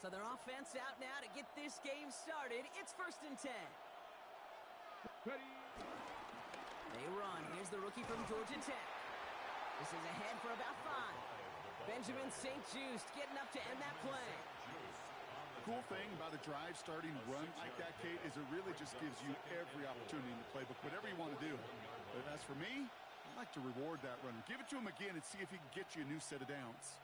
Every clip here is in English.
So their offense out now to get this game started. It's 1st and 10. Ready. They run. Here's the rookie from Georgia Tech. This is ahead for about 5. Benjamin St. Just getting up to end that play. The cool thing about a drive starting run like that, Kate, is it really just gives you every opportunity in the playbook, whatever you want to do. But as for me, I like to reward that runner. Give it to him again and see if he can get you a new set of downs.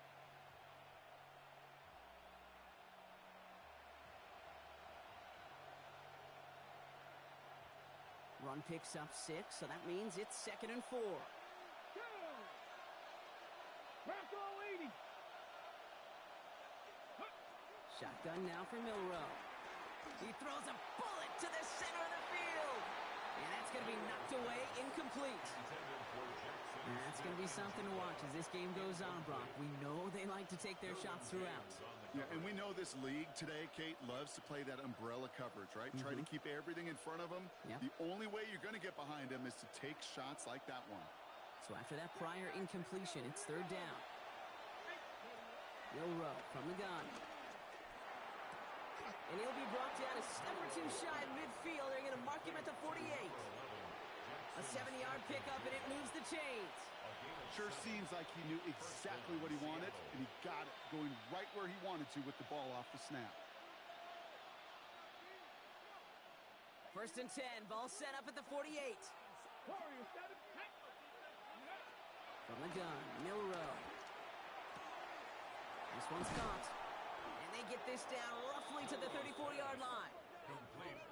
Run picks up 6, so that means it's 2nd and 4. Bronco 80. Shotgun now for Milrow. He throws a bullet to the center of the field. And that's going to be knocked away, incomplete. And that's going to be something to watch as this game goes on, Brock. We know they like to take their shots throughout. Yeah, and we know this league today, Kate, loves to play that umbrella coverage, right? Try to keep everything in front of them. Yep. The only way you're going to get behind them is to take shots like that one. So after that prior incompletion, it's 3rd down. Milrow from the gun. And he'll be brought down a step or 2 shy of midfield. They're going to mark him at the 48. A 70-yard pickup, and it moves the chains. Sure seems like he knew exactly what he wanted, and he got it, going right where he wanted to with the ball off the snap. 1st and 10, ball set up at the 48. From the gun, Milrow. This one's caught. And they get this down roughly to the 34-yard line.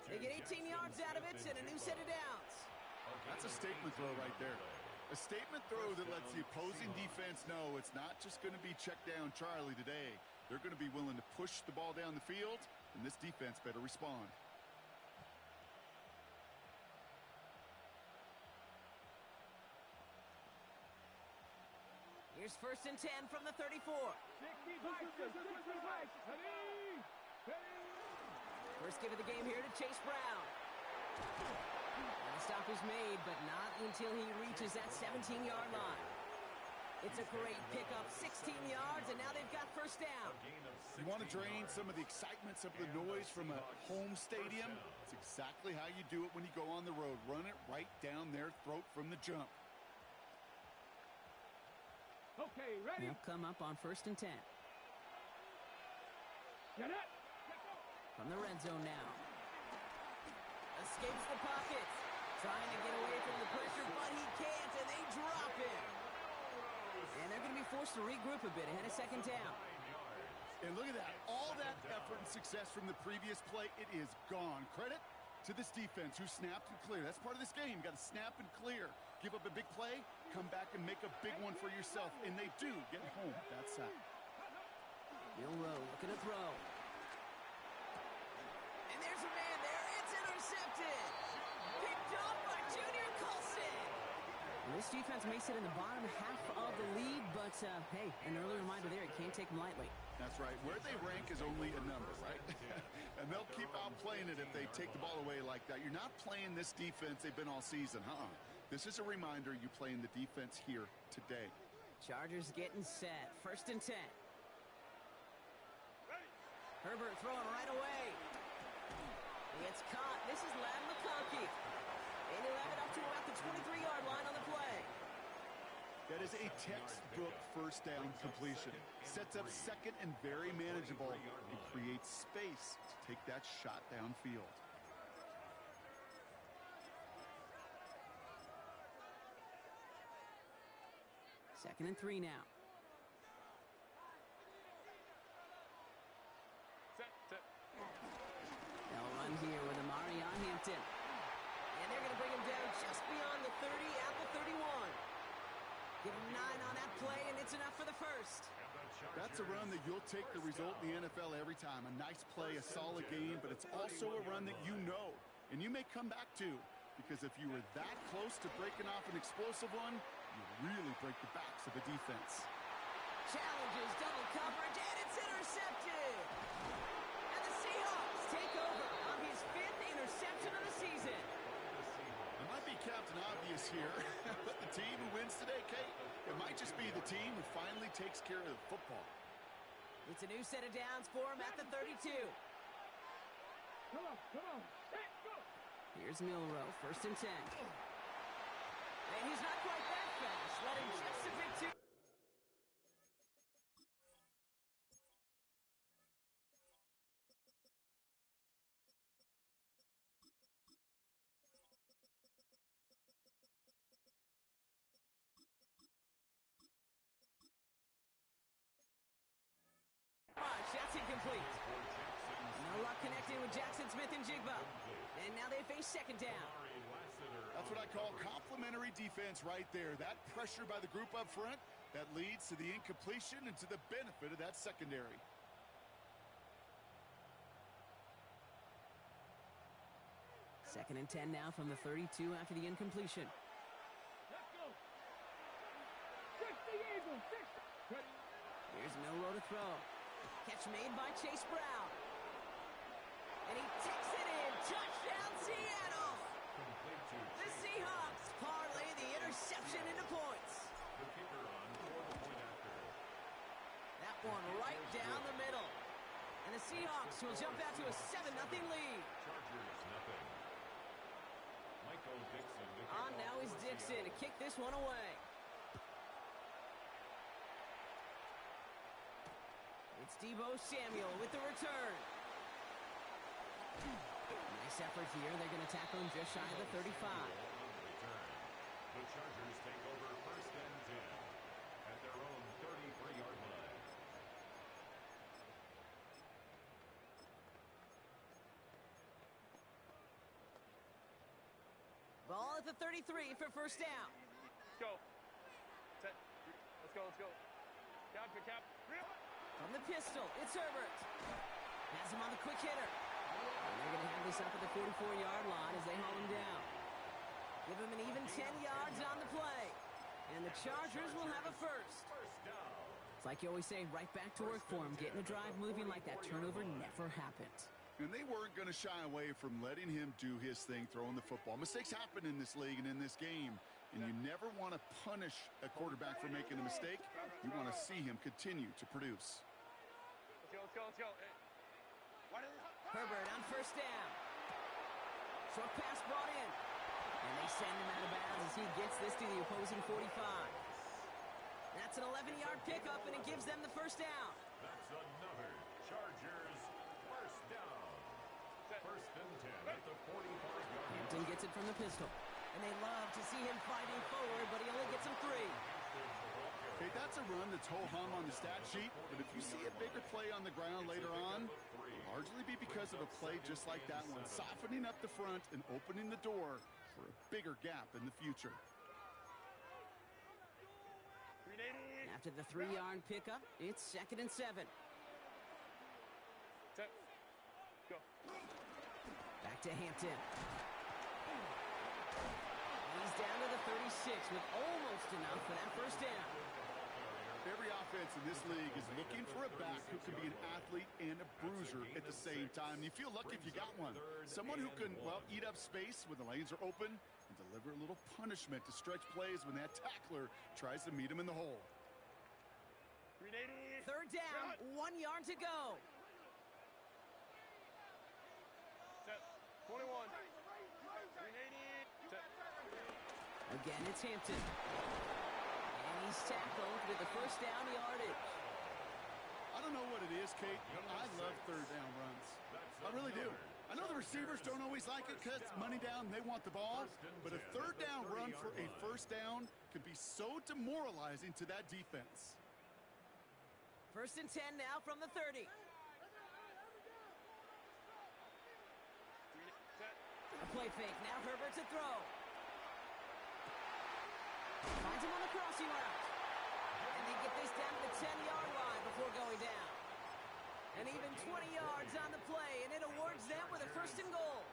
They get 18 yards out of it and a new set of downs. That's a statement throw right there. A statement throw that lets the opposing defense know it's not just going to be check down Charlie today. They're going to be willing to push the ball down the field, and this defense better respond. Here's 1st and 10 from the 34. First give of the game here to Chase Brown. And the stop is made, but not until he reaches that 17-yard line. It's a great pickup, 16 yards, and now they've got 1st down. You want to drain some of the excitement, some of the noise from a home stadium? It's exactly how you do it when you go on the road. Run it right down their throat from the jump. Okay, ready? They'll come up on 1st and 10. Get it. From the red zone now. Escapes the pocket. Trying to get away from the pressure, but he can't, and they drop him. And they're going to be forced to regroup a bit ahead of 2nd down. And look at that. All that effort and success from the previous play, it is gone. Credit to this defense who snapped and cleared. That's part of this game. You got to snap and clear. Give up a big play, come back and make a big one for yourself. And they do get home with that sack. Milrow looking to throw. And there's a man there. It's intercepted. Picked off by Junior Colson. And this defense may sit in the bottom half of the league, but hey, an early reminder there, you can't take them lightly. That's right. Where they rank is only a number, right? And they'll keep outplaying it if they take the ball away like that. You're not playing this defense they've been all season, This is a reminder you playing the defense here today. Chargers getting set. 1st and 10. Herbert throwing right away. It's caught. This is Ladd McConkey. And he'll have it up to about the 23-yard line on the play. That is a textbook 1st down completion. Sets up 2nd and very manageable and creates space to take that shot downfield. Second and 3 now. Set. They'll run here with Amari on Hampton. And they're going to bring him down just beyond the 30 at the 31. Give him 9 on that play, and it's enough for the 1st. That's a run that you'll take the result in the NFL every time. A nice play, a solid game, but it's also a run that you know, and you may come back to, because if you were that close to breaking off an explosive one, you really break the backs of the defense. Challenges double coverage, and it's intercepted. And the Seahawks take over on his 5th interception of the season. It might be Captain Obvious here, but the team who wins today, Kate, it might just be the team who finally takes care of the football. It's a new set of downs for him at the 32. Come on, set, go. Here's Milroe, 1st and 10. And he's not quite that fast. Let him just a bit too. That's incomplete. No luck connecting with Jackson Smith and Jigba. And now they face 2nd down. That's what I call complementary defense right there. That pressure by the group up front, that leads to the incompletion and to the benefit of that secondary. Second and 10 now from the 32 after the incompletion. Let's go. 60 Eagles, 60. Ready. Here's Milroe to throw. Catch made by Chase Brown. And he takes it in. Touchdown, Seattle. The Seahawks parlay the interception into points. That one right down the middle. And the Seahawks will jump out to a 7-0 lead. On now is Dixon to kick this one away. It's Deebo Samuel with the return. Nice effort here. They're going to tackle him just shy of the 35. The Chargers take over 1st and 10 at their own 33-yard line. Ball at the 33 for 1st down. Let's go. Set. Let's go, let's go. Cap. From the pistol, it's Herbert. Has him on the quick hitter. And they're going to have this up at the 44-yard line as they haul him down. Give him an even 10 yards on the play. And the Chargers will have a first. It's like you always say, right back to work for him. Getting the drive moving like that turnover never happened. And they weren't going to shy away from letting him do his thing, throwing the football. Mistakes happen in this league and in this game. And you never want to punish a quarterback for making a mistake. You want to see him continue to produce. Let's go. Hey. Herbert on 1st down. Short pass brought in. And they send him out of bounds as he gets this to the opposing 45. That's an 11-yard pickup, and it gives them the 1st down. That's another Chargers 1st down. 1st and 10 at the 45-yard line. Hampton gets it from the pistol. And they love to see him fighting forward, but he only gets him 3. Okay, that's a run that's ho-hum on the stat sheet, but if you see a bigger play on the ground later on, it'll largely be because of a play just like that one, softening up the front and opening the door for a bigger gap in the future. After the 3-yard pickup, it's 2nd and 7. Set. Go. Back to Hampton. He's down to the 36 with almost enough for that 1st down. Every offense in this league is looking for a back who can be an athlete and a bruiser at the same time. You feel lucky if you got one. Someone who can, well, eat up space when the lanes are open and deliver a little punishment to stretch plays when that tackler tries to meet him in the hole. 3rd down, 1 yard to go. Set. 21. Set. Again, it's Hampton. And he's tackled with the 1st down yardage. I don't know what it is, Kate, but I love 3rd down runs. I really do. I know the receivers don't always like it because money down, they want the ball. But a 3rd down run for a 1st down can be so demoralizing to that defense. 1st and 10 now from the 30. A play fake. Now Herbert to throw. Finds him on the crossing route. And they get this down to the 10-yard line before going down. And even 20 yards on the play, and it awards them with a 1st and goal.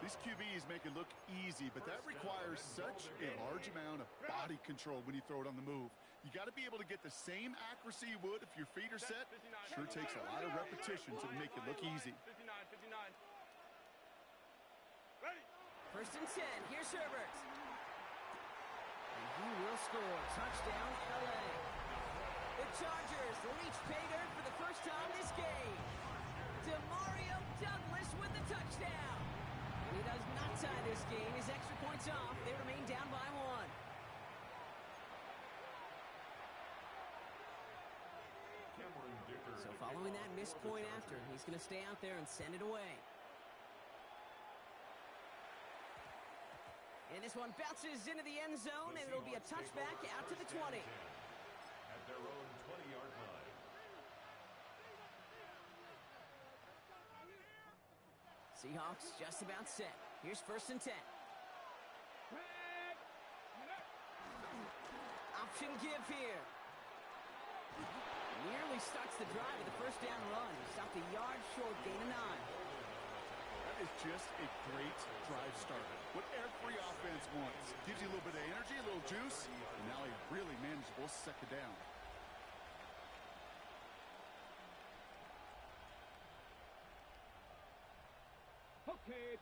These QBs make it look easy, but that requires such a large amount of body control when you throw it on the move. You got to be able to get the same accuracy you would if your feet are set. Sure takes a lot of repetition to make it look easy. 59. Ready. 1st and 10. Here's Herbert. And he will score. Touchdown, LA. The Chargers reach pay dirt for the first time this game. Demario Douglas with the touchdown. And he does not tie this game. His extra points off. They remain down by 1. So following that missed point after, he's going to stay out there and send it away. And this one bounces into the end zone, and it'll be a touchback out to the 20. At their own 20-yard line. Seahawks just about set. Here's 1st and 10. Option give here. Nearly starts the drive with the first down run. Stopped a yard short, gain of 9. That is just a great drive starter. What every offense wants. Gives you a little bit of energy, a little juice, and now a really manageable second down.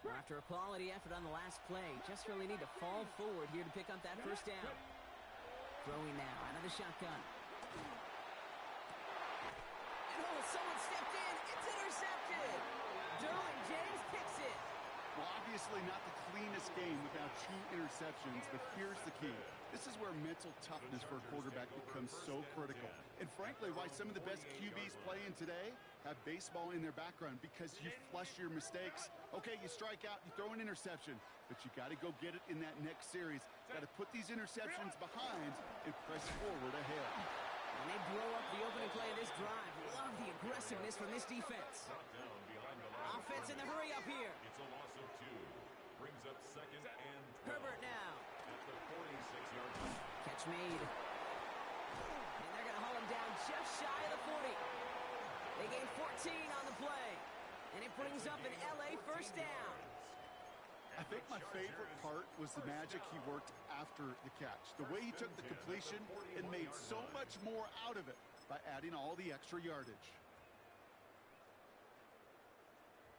After a quality effort on the last play, just really need to fall forward here to pick up that first down. Throwing now out of the shotgun. And someone stepped in. It's intercepted. Derwin James picks it. Well, obviously not the cleanest game without 2 interceptions, but here's the key. This is where mental toughness for a quarterback becomes so critical. And frankly, why some of the best QBs playing today have baseball in their background, because you flush your mistakes. Okay, you strike out, you throw an interception, but you got to go get it in that next series. Got to put these interceptions behind and press forward ahead. And they blow up the opening play of this drive. Love the aggressiveness from this defense. Offense in the hurry up here. It's a loss of 2. Brings up 2nd and 12. Herbert now. At the 46-yard line. Catch made. And they're going to haul him down just shy of the 40. They gain 14 on the play. And it brings up an LA first down. I think my favorite part was the magic he worked after the catch. The way he took the completion and made so much more out of it by adding all the extra yardage.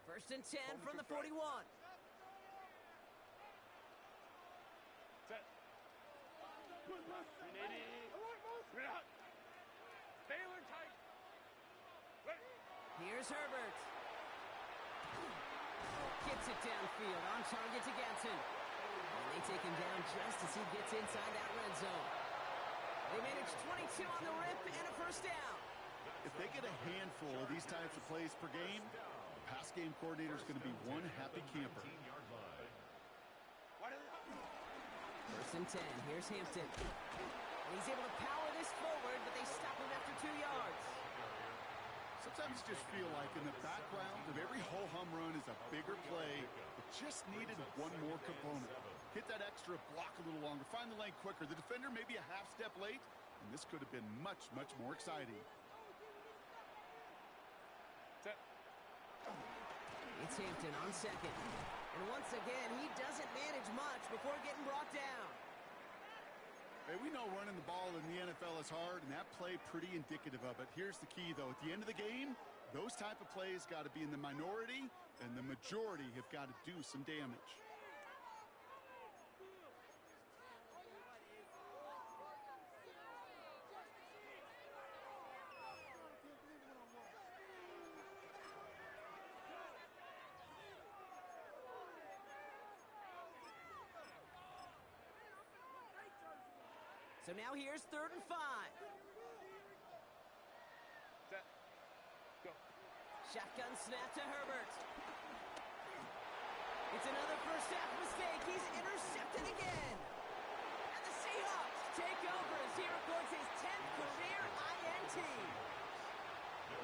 1st and 10 from the 41. Set. Baylor tight. Here's Herbert. Gets it downfield, on target to Gatson. And they take him down just as he gets inside that red zone. They manage 22 on the rip and a first down. If they get a handful of these types of plays per game, the pass game coordinator is going to be one happy camper. 1st and 10, here's Hampton. And he's able to power this forward, but they stop him after 2 yards. Sometimes you just feel like in the background of every ho-hum run is a bigger play that just needed one more component. Hit that extra block a little longer, find the lane quicker. The defender may be a half step late, and this could have been much, much more exciting. Set. It's Hampton on 2nd. And once again, he doesn't manage much before getting brought down. Hey, we know running the ball in the NFL is hard, and that play pretty indicative of it. Here's the key, though. At the end of the game, those type of plays got to be in the minority, and the majority have got to do some damage. So now here's 3rd and 5. Set. Go. Shotgun snap to Herbert. It's another first half mistake. He's intercepted again. And the Seahawks take over as he records his 10th career INT.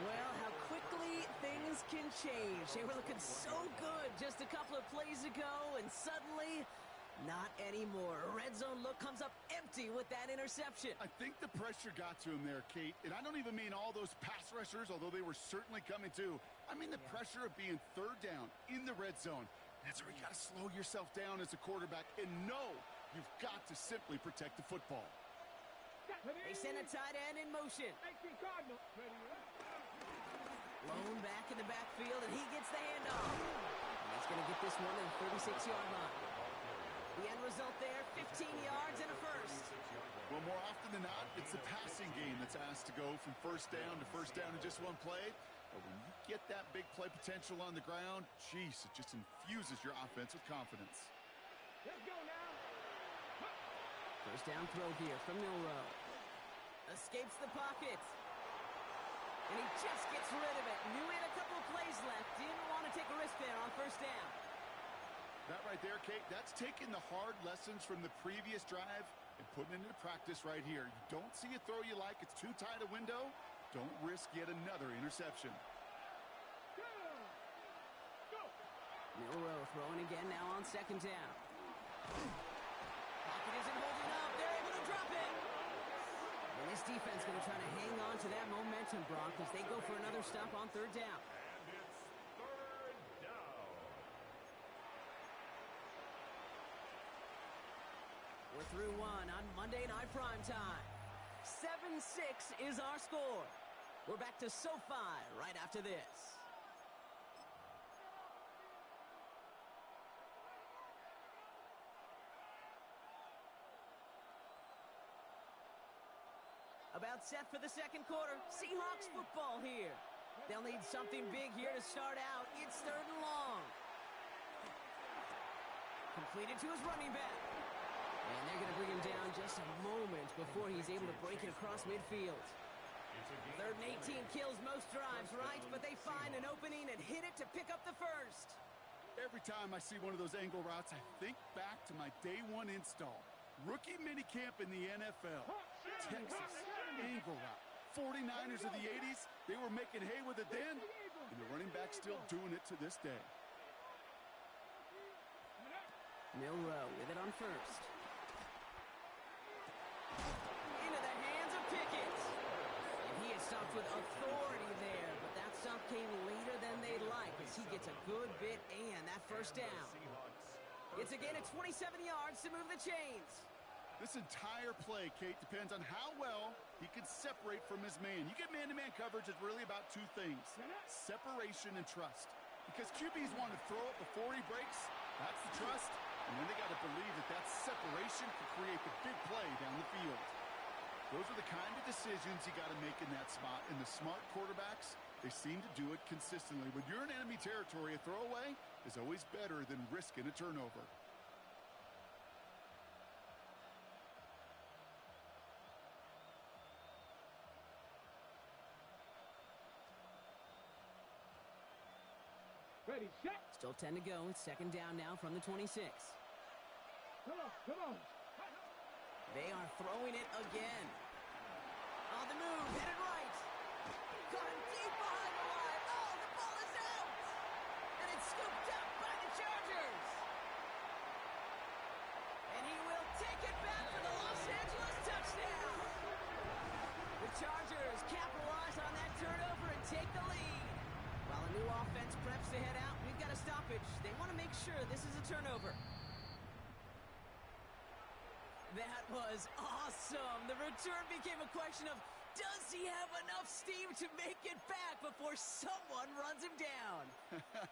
Well, how quickly things can change. They were looking so good just a couple of plays ago, and suddenly, not anymore. A red zone look comes up empty with that interception. I think the pressure got to him there, Kate. And I don't even mean all those pass rushers, although they were certainly coming too. I mean the pressure of being 3rd down in the red zone. That's where you got to slow yourself down as a quarterback and know you've got to simply protect the football. They send a tight end in motion. Blown back in the backfield, and he gets the handoff. And he's going to get this one to the 36-yard line. The end result there, 15 yards and a first. Well, more often than not, it's the passing game that's asked to go from first down in just one play. But when you get that big play potential on the ground, geez, it just infuses your offense with confidence. Let's go now. First down throw here from Milroe. Escapes the pocket. And he just gets rid of it. Knew he had a couple of plays left. Didn't want to take a risk there on first down. That right there, Kate, that's taking the hard lessons from the previous drive and putting it into practice right here. You don't see a throw you like, it's too tight a window, don't risk yet another interception. Milroe throwing again now on second down. Pocket isn't holding up. They're able to drop it. And this defense going to try to hang on to that momentum, Brock, as they go for another stop on third down. And it's third down. We're through one on Monday Night Primetime. 7-6 is our score. We're back to SoFi right after this. About set for the second quarter. Seahawks football here. They'll need something big here to start out. It's third and long. Completed to his running back. And they're going to bring him down just a moment before he's able to break it across midfield. Third and 18 kills most drives, right? But they find an opening and hit it to pick up the first. Every time I see one of those angle routes, I think back to my day one install. Rookie minicamp in the NFL. Texas, angle route. 49ers of the 80s, they were making hay with it then, and the running back's still doing it to this day. Milroe with it on first. Into the hands of Pickett. And he is stopped with authority there, but that stop came later than they'd like as he gets a good bit and that first down. It's again at 27 yards to move the chains. This entire play, Kate, depends on how well he can separate from his man. You get man-to-man coverage, it's really about two things: separation and trust. Because QBs want to throw it before he breaks, that's the trust. And then they got to believe that that separation can create the big play down the field. Those are the kind of decisions you got to make in that spot. And the smart quarterbacks, they seem to do it consistently. When you're in enemy territory, a throwaway is always better than risking a turnover. Ready, set. Still 10 to go. It's second down now from the 26. Come on. They are throwing it again. On the move, headed right. Caught him deep behind the line. Oh, the ball is out. And it's scooped up by the Chargers. And he will take it back for the Los Angeles touchdown. The Chargers capitalize on that turnover and take the lead. While a new offense preps to head out, we've got a stoppage. They want to make sure this is a turnover. That was awesome. The return became a question of, does he have enough steam to make it back before someone runs him down?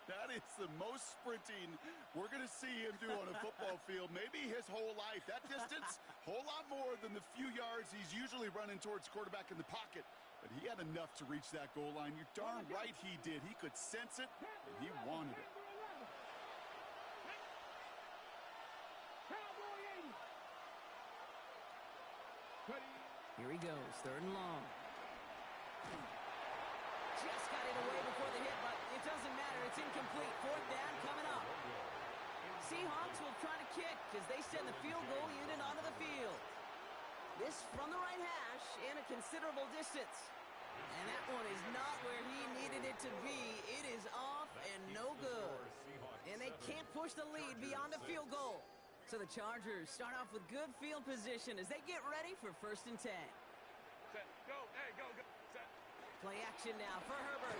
That is the most sprinting we're going to see him do on a football field. Maybe his whole life. That distance, whole lot more than the few yards he's usually running towards quarterback in the pocket. But he had enough to reach that goal line. You're darn right he did. He could sense it, and he wanted it. Here he goes, third and long. Just got it away before the hit, but it doesn't matter. It's incomplete. Fourth down coming up. Seahawks will try to kick as they send the field goal unit onto the field. This from the right hash in a considerable distance. And that one is not where he needed it to be. It is off and no good. And they can't push the lead beyond the field goal. So the Chargers start off with good field position as they get ready for first and 10. Set, go, hey, go, set. Play action now for Herbert.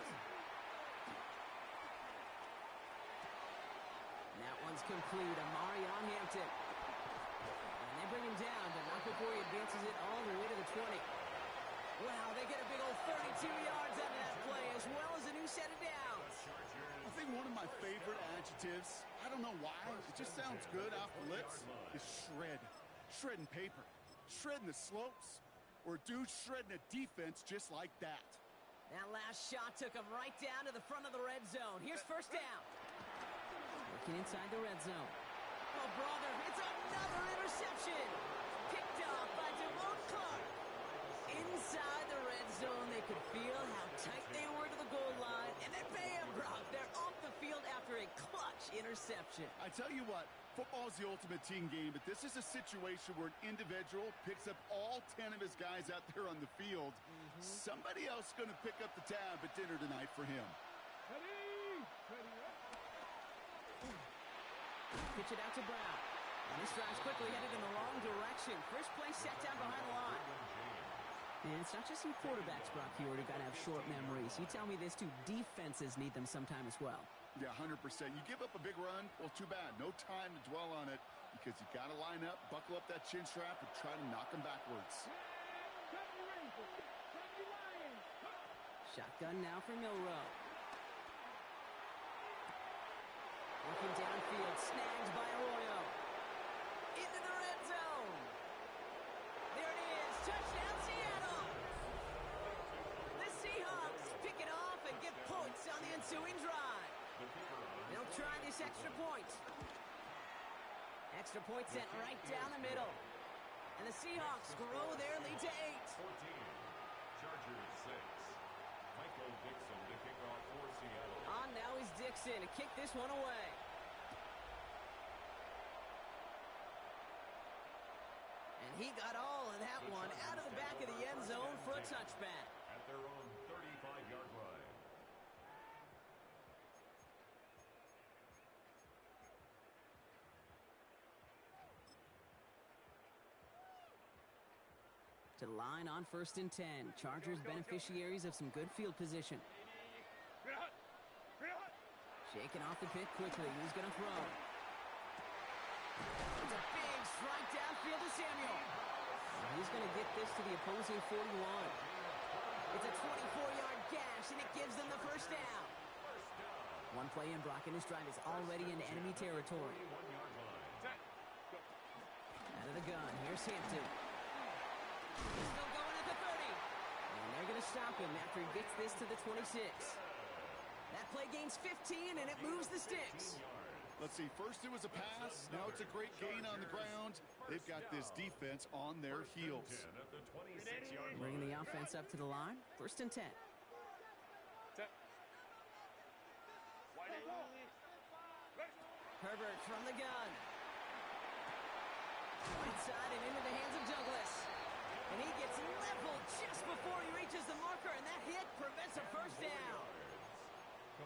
And that one's complete. Amari on Hampton. And they bring him down, but not before he advances it all the way to the 20. Wow, they get a big old 32 yards out of that play, as well as a new set of downs. I think one of my favorite adjectives, I don't know why, it just sounds good off the lips, is shred. Shredding paper. shredding the slopes, or a dude shredding a defense just like that. That last shot took him right down to the front of the red zone. Here's first down. Working inside the red zone. Oh, brother, it's another interception. Picked off by Devon Clark. Inside the red zone, they could feel how tight they were to the goal line. And then bam, Brock, they're off the field after a clutch interception. I tell you what, football is the ultimate team game, but this is a situation where an individual picks up all 10 of his guys out there on the field. Somebody else is going to pick up the tab at dinner tonight for him. Pitch it out to Brown. And this drive's quickly headed in the wrong direction. First play set down behind the line. And it's not just some quarterbacks, Brock, here who got to have short memories. You tell me this too, defenses need them sometime as well. Yeah, 100%. You give up a big run, well, too bad. No time to dwell on it because you got to line up, buckle up that chin strap, and try to knock them backwards. Shotgun now for Milrow. Looking downfield, snagged by Arroyo. Into the red zone. There it is, touchdown Seattle. The Seahawks pick it off and get points on the ensuing drive. They'll try this extra point. Extra point sent right down the middle. And the Seahawks grow their lead to 8. 14. Chargers 6. Michael Dixon to kick off for Seattle. On now is Dixon to kick this one away. And he got all of that one out of the back of the end zone for a touchback. At their own 35-yard line. To the line on 1st and 10. Chargers beneficiaries of some good field position. Shaking off the pick quickly. He's going to throw. It's a big strike downfield to Samuel. And he's going to get this to the opposing 41. It's a 24-yard gash, and it gives them the first down. One play in, Brock, and this drive is already in enemy territory. Out of the gun. Here's Hampton. He's still going at the 30. And they're going to stop him after he gets this to the 26. That play gains 15, and it moves the sticks. Let's see, first it was a pass, now it's a great gain on the ground. They've got this defense on their heels. Bringing the offense up to the line. 1st and 10. Herbert from the gun. Inside and into the hands of Douglas. And he gets leveled just before he reaches the marker, and that hit prevents a first down.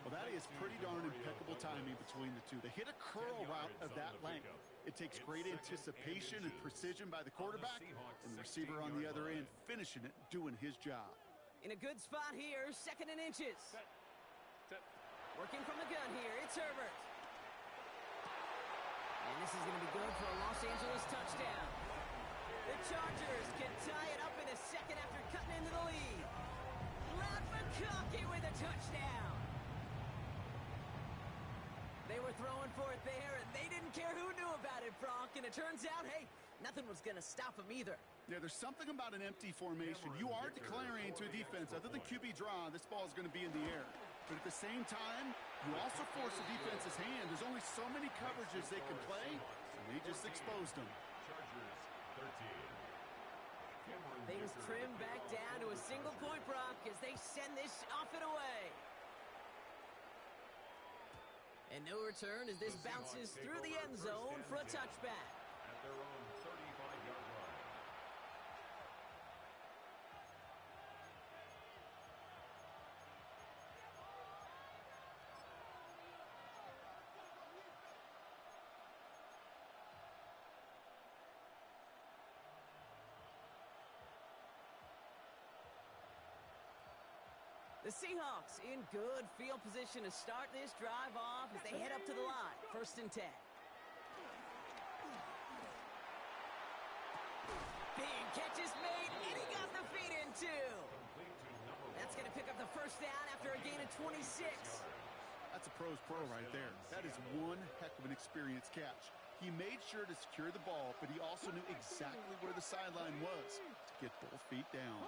Well, that is pretty darn impeccable timing between the two. They hit a curl route of that length. It takes great anticipation and precision by the quarterback, and the receiver on the other end finishing it, doing his job. In a good spot here, 2nd and inches. Working from the gun here, it's Herbert. And this is going to be good for a Los Angeles touchdown. The Chargers can tie it up in a second after cutting into the lead. Loud McConkey with a touchdown. They were throwing for it there, and they didn't care who knew about it, Brock. And it turns out, hey, nothing was going to stop them either. Yeah, there's something about an empty formation. You are declaring to a defense, other than QB draw, this ball is going to be in the air. But at the same time, you also force the defense's hand. There's only so many coverages they can play, and they just exposed them. Chargers 13. Things trim back down to a single point, Brock, as they send this off and away. And no return as this bounces through the end zone for a touchback. At their own 35-yard line. The Seahawks in good field position to start this drive off as they head up to the line. 1st and 10. Big catch is made, and he got the feet in too. That's going to pick up the first down after a gain of 26. That's a pro's pro right there. That is one heck of an experienced catch. He made sure to secure the ball, but he also knew exactly where the sideline was to get both feet down.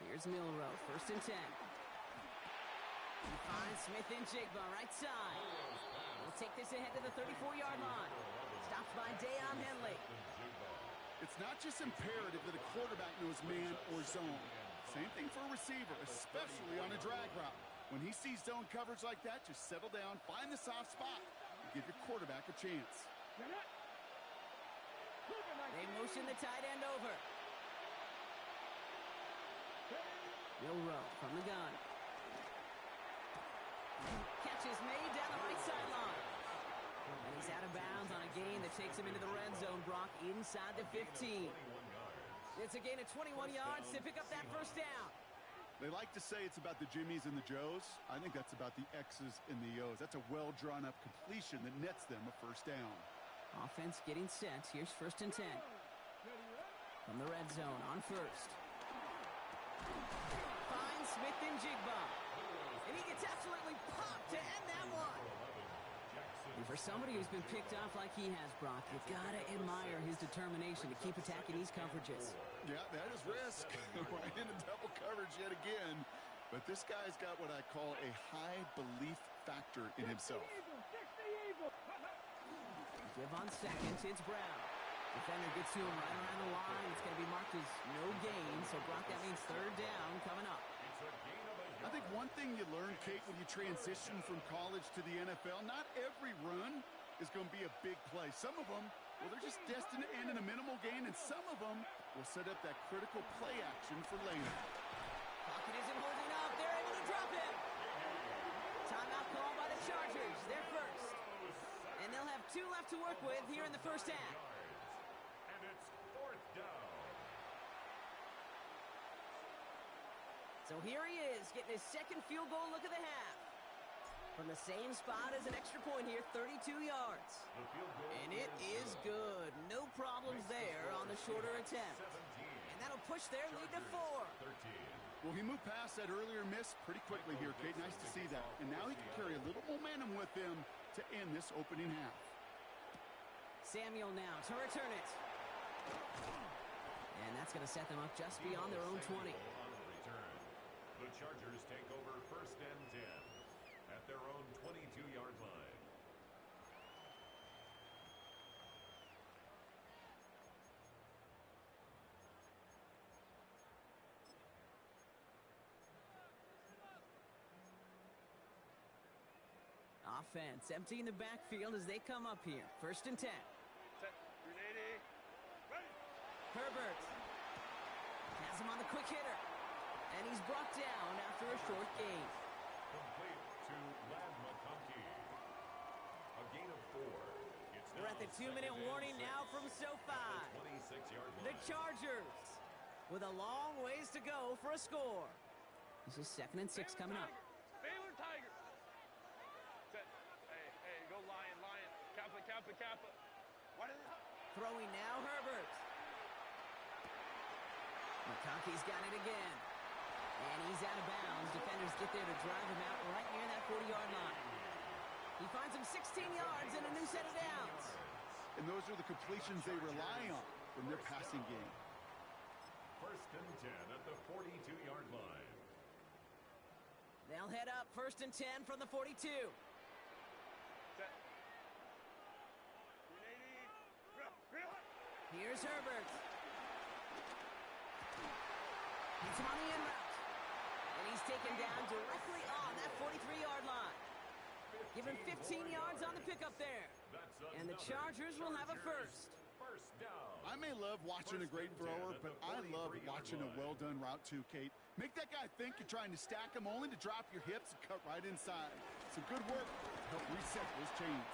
Here's Milroe, 1st and 10. He finds Smith and Jigba, right side. He'll take this ahead to the 34-yard line. Stopped by Deion Henley. It's not just imperative that a quarterback knows man or zone. Same thing for a receiver, especially on a drag route. When he sees zone coverage like that, just settle down, find the soft spot, and give your quarterback a chance. They motion the tight end over. Milroe from the gun. Catch is made down the right sideline. And he's out of bounds on a gain that takes him into the red zone, Brock, inside the 15. It's a gain of 21 yards to pick up that 1st down. They like to say it's about the Jimmies and the Joes. I think that's about the X's and the O's. That's a well-drawn-up completion that nets them a 1st down. Offense getting set. Here's 1st and 10. From the red zone on 1st. Finds Smith and Jigba. And he gets absolutely popped to end that one. And for somebody who's been picked off like he has, Brock, you gotta admire his determination to keep attacking these coverages. Yeah, that is risk. Right into double coverage yet again. But this guy's got what I call a high belief factor in himself. Give on 2nd, it's Brown. Defender gets to him right around the line. It's going to be marked as no gain. So, Brock, that means 3rd down coming up. I think one thing you learn, Kate, when you transition from college to the NFL, not every run is going to be a big play. Some of them, well, they're just destined to end in a minimal gain, and some of them will set up that critical play action for later. Pocket isn't holding up. They're able to drop him. Timeout called by the Chargers. They're first. And they'll have 2 left to work with here in the 1st half. And it's 4th down. So here he is, getting his 2nd field goal look of the half. From the same spot as an extra point here, 32 yards. And it is good. No problems there on the shorter attempt. And that'll push their lead to 4. Well, he moved past that earlier miss pretty quickly here, Kate. Nice to see that. And now he can carry a little momentum with him to end this opening half. Samuel now to return it. And that's going to set them up just beyond their own 20. The Chargers take over 1st and 10 at their own 22-yard line. Offense emptying the backfield as they come up here. 1st and 10. Set. 380. Ready. Herbert has him on the quick hitter. And he's brought down after a short gain. Complete to Lad McConkey. A gain of 4. We're at the 2-minute warning now from SoFi. 26-yard line. The Chargers with a long ways to go for a score. This is 2nd and 6 coming up. Baylor Tigers. Set. Hey, go Lion. Kappa. What is it? Throwing now, Herbert. McConkey's got it again. And he's out of bounds. Defenders get there to drive him out right near that 40-yard line. He finds him 16 yards and a new set of downs. And those are the completions they rely on from their passing game. 1st and 10 at the 42-yard line. They'll head up 1st and 10 from the 42. Set. 380. Here's Herbert. Hits him on the in route. And he's taken down directly on that 43-yard line. Give him 15 yards on the pickup there. And the Chargers will have a 1st. 1st down. I may love watching a great thrower, but I love watching a well-done route too, Kate. Make that guy think you're trying to stack him only to drop your hips and cut right inside. Some good work to help reset those chains.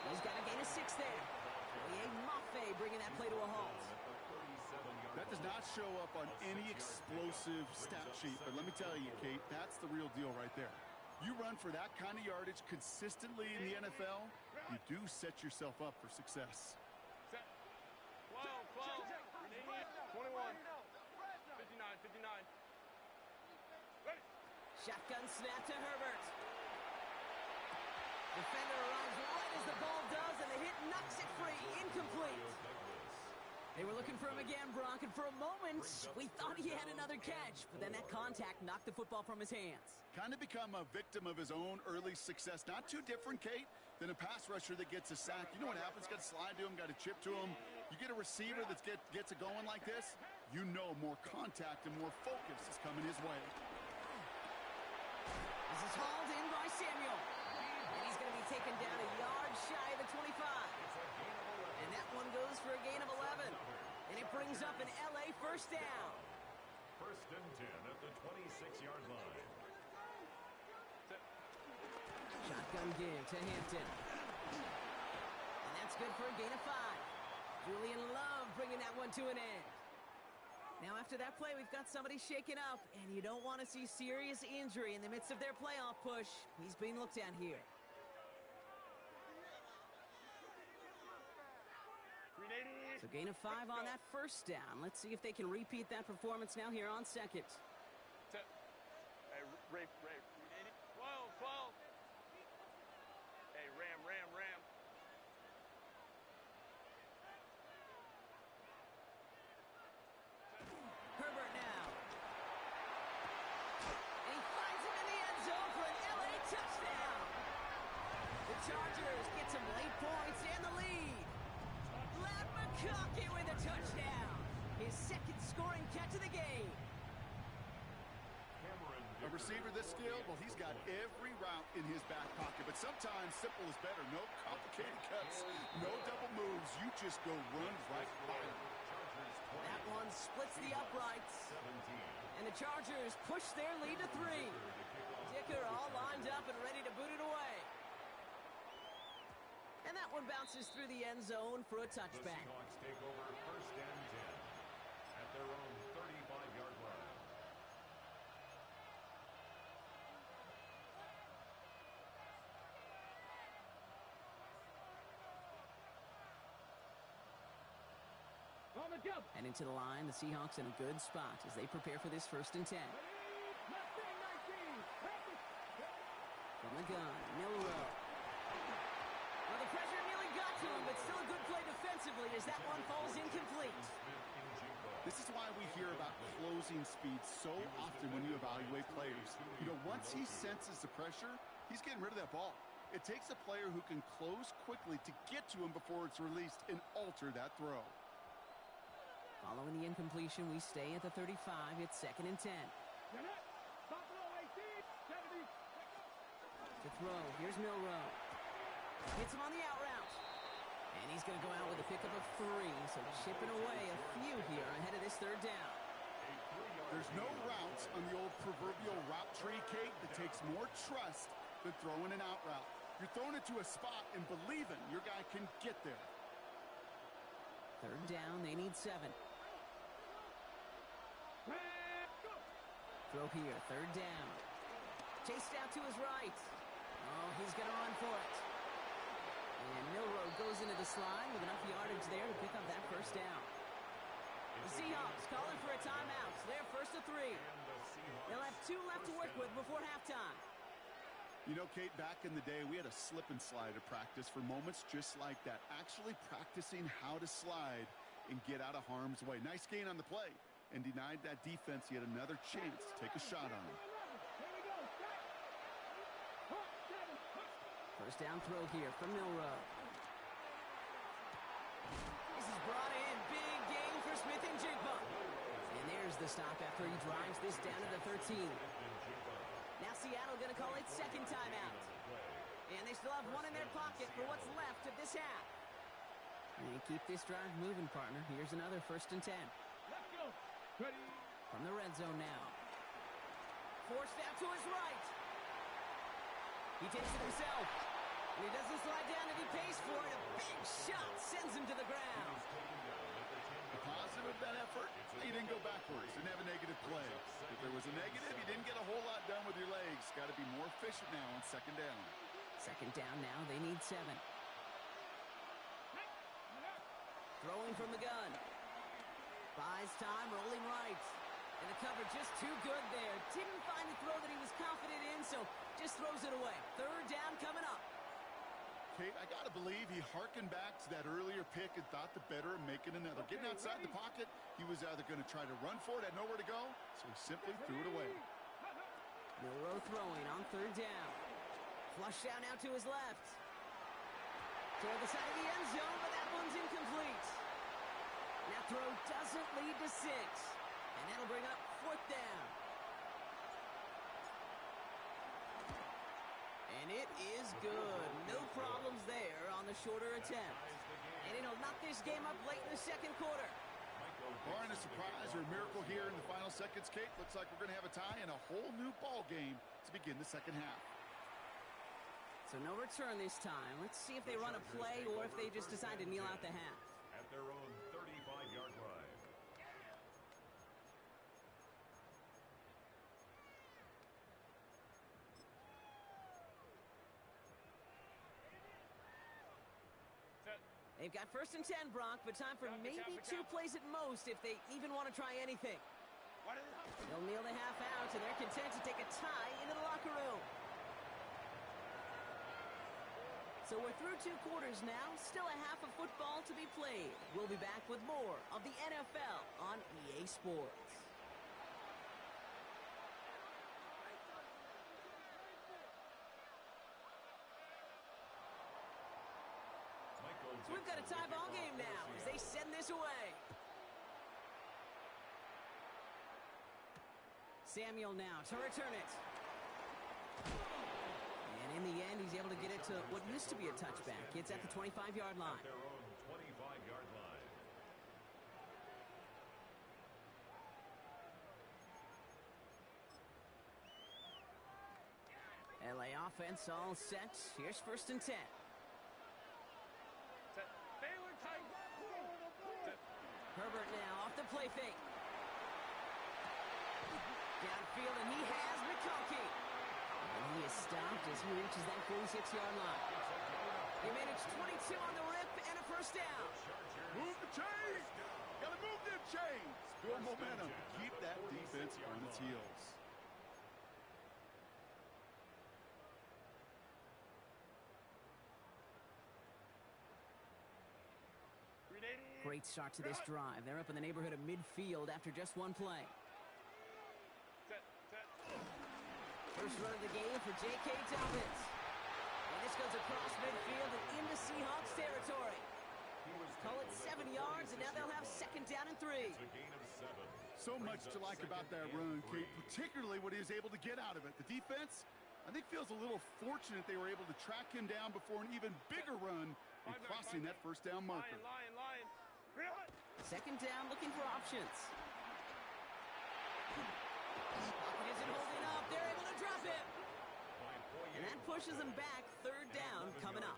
He's got a gain of 6 there. Oye Mafe bringing that play to a halt. That does not show up on any explosive stat sheet, but let me tell you, Kate, that's the real deal right there. You run for that kind of yardage consistently in the NFL, you do set yourself up for success. Set. 12. 21. 59. Ready. Shotgun snap to Herbert. Defender arrives right as the ball does, and the hit knocks it free, incomplete. They were looking for him again, Brock, and for a moment, we thought he had another catch, but then that contact knocked the football from his hands. Kind of become a victim of his own early success. Not too different, Kate, than a pass rusher that gets a sack. You know what happens? Got to slide to him, got to chip to him. You get a receiver that gets it going like this, you know more contact and more focus is coming his way. This is hauled in by Samuel. And he's going to be taken down a yard shy of the 25. And that one goes for a gain of 11. And it brings up an LA first down. First and 10 at the 26-yard line. Shotgun give to Hampton. And that's good for a gain of 5. Julian Love bringing that one to an end. Now after that play, we've got somebody shaken up, and you don't want to see serious injury in the midst of their playoff push. He's being looked at here. So gain of 5 on that first down. Let's see if they can repeat that performance now here on second. Hey, Ray. 12. Hey, Ram. Herbert now. And he finds him in the end zone for an LA touchdown. The Chargers get some late points and the lead. Ladd McConkey with a touchdown. His second scoring catch of the game. A receiver this skilled, well, he's got every route in his back pocket. But sometimes simple is better. No complicated cuts, no double moves. You just go run right by him. That one splits the uprights. And the Chargers push their lead to 3. Dicker all lined up and ready to boot it away. And that one bounces through the end zone for a touchback. The Seahawks take over first and 10 at their own 35-yard line. And into the line, the Seahawks in a good spot as they prepare for this first and 10. From the gun, Milrow. Well, the pressure nearly got to him, but still a good play defensively as that one falls incomplete. This is why we hear about closing speed so often when you evaluate players. You know, once he senses the pressure, he's getting rid of that ball. It takes a player who can close quickly to get to him before it's released and alter that throw. Following the incompletion, we stay at the 35. It's second and 10. To throw, here's Milrow. Hits him on the out route. And he's going to go out with a pickup of 3. So chipping away a few here ahead of this third down. There's no routes on the old proverbial route tree, Kate, that takes more trust than throwing an out route. You're throwing it to a spot and believing your guy can get there. Third down, they need 7. Throw here, third down. Chased out to his right. Oh, he's going to run for it. And Milrow goes into the slide with enough yardage there to pick up that first down. The Seahawks calling for a timeout. They're first to 3. They'll have 2 left to work with before halftime. You know, Kate, back in the day, we had a slip and slide at practice for moments just like that. Actually practicing how to slide and get out of harm's way. Nice gain on the play. And denied that defense yet another chance to take a shot on him. First down throw here from Milrow. This is brought in. Big gain for Smith and Jigba. And there's the stop after he drives this down to the 13. Now Seattle going to call its second timeout. And they still have 1 in their pocket for what's left of this half. And keep this drive moving, partner. Here's another first and 10. Let's go. Ready. From the red zone now. Forced out to his right. He takes it himself. And he doesn't slide down and he pays for it. A big shot sends him to the ground. The positive of that effort, he didn't go backwards. Didn't have a negative play. If there was a negative, you didn't get a whole lot done with your legs. Got to be more efficient now on second down. Second down now. They need 7. Throwing from the gun. Buys time, rolling right. And the cover just too good there. Didn't find the throw that he was confident in, so just throws it away. Third down coming up. Kate, I got to believe he hearkened back to that earlier pick and thought the better of making another. Getting outside the pocket, he was either going to try to run for it, had nowhere to go, so he simply threw it away. Milroe throwing on third down. Flush out now to his left. Toward the side of the end zone, but that one's incomplete. That throw doesn't lead to 6. And that'll bring up 4th down. And it is good. No problems there on the shorter attempt. And it'll knock this game up late in the second quarter. Barring a surprise or a miracle here in the final seconds, Kate, looks like we're going to have a tie and a whole new ball game to begin the second half. So no return this time. Let's see if they run a play or if they just decide to kneel out the half. At their own 35-yard line. They've got 1st and 10, Brock, but time for maybe 2 plays at most if they even want to try anything. They'll kneel the half out, and they're content to take a tie into the locker room. So we're through 2 quarters now, still a half of football to be played. We'll be back with more of the NFL on EA Sports. So we've got a tie ball game now as they send this away. Samuel now to return it. And in the end, he's able to get it to what used to be a touchback. It's at the 25-yard line. At their own 25-yard line. LA offense all set. Here's 1st and 10. Herbert now off the play fake. Downfield, and he has McConkey. And he is stopped as he reaches that 46-yard line. He managed 22 on the rip and a 1st down. Move the chains! Gotta move them chains! Build momentum. Keep that defense on its heels. Great start to this drive. They're up in the neighborhood of midfield after just 1 play. First run of the game for J.K. Dobbins. And this goes across midfield and into Seahawks territory. Call it 7 yards, and now they'll have 2nd down and 3. It's a gain of 7. So much to like about that run, Kate, particularly what he was able to get out of it. The defense, I think, feels a little fortunate they were able to track him down before an even bigger run and crossing that 1st down marker. Lion. 2nd down, looking for options. Pocket isn't holding up. They're able to drop him. And that pushes them back. 3rd down coming up.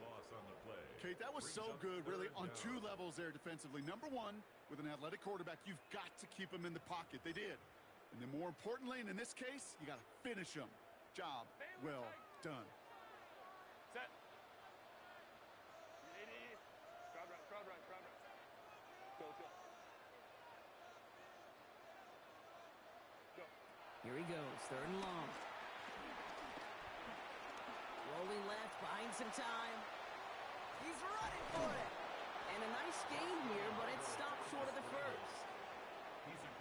Kate, that was so good, really, on 2 levels there defensively. Number 1, with an athletic quarterback, you've got to keep him in the pocket. They did. And then more importantly, and in this case, you got to finish him. Job well done. Set. Crowd right. Go. Here he goes, 3rd and long. Rolling left, buying some time. He's running for it. And a nice gain here, but it stopped short of the 1st.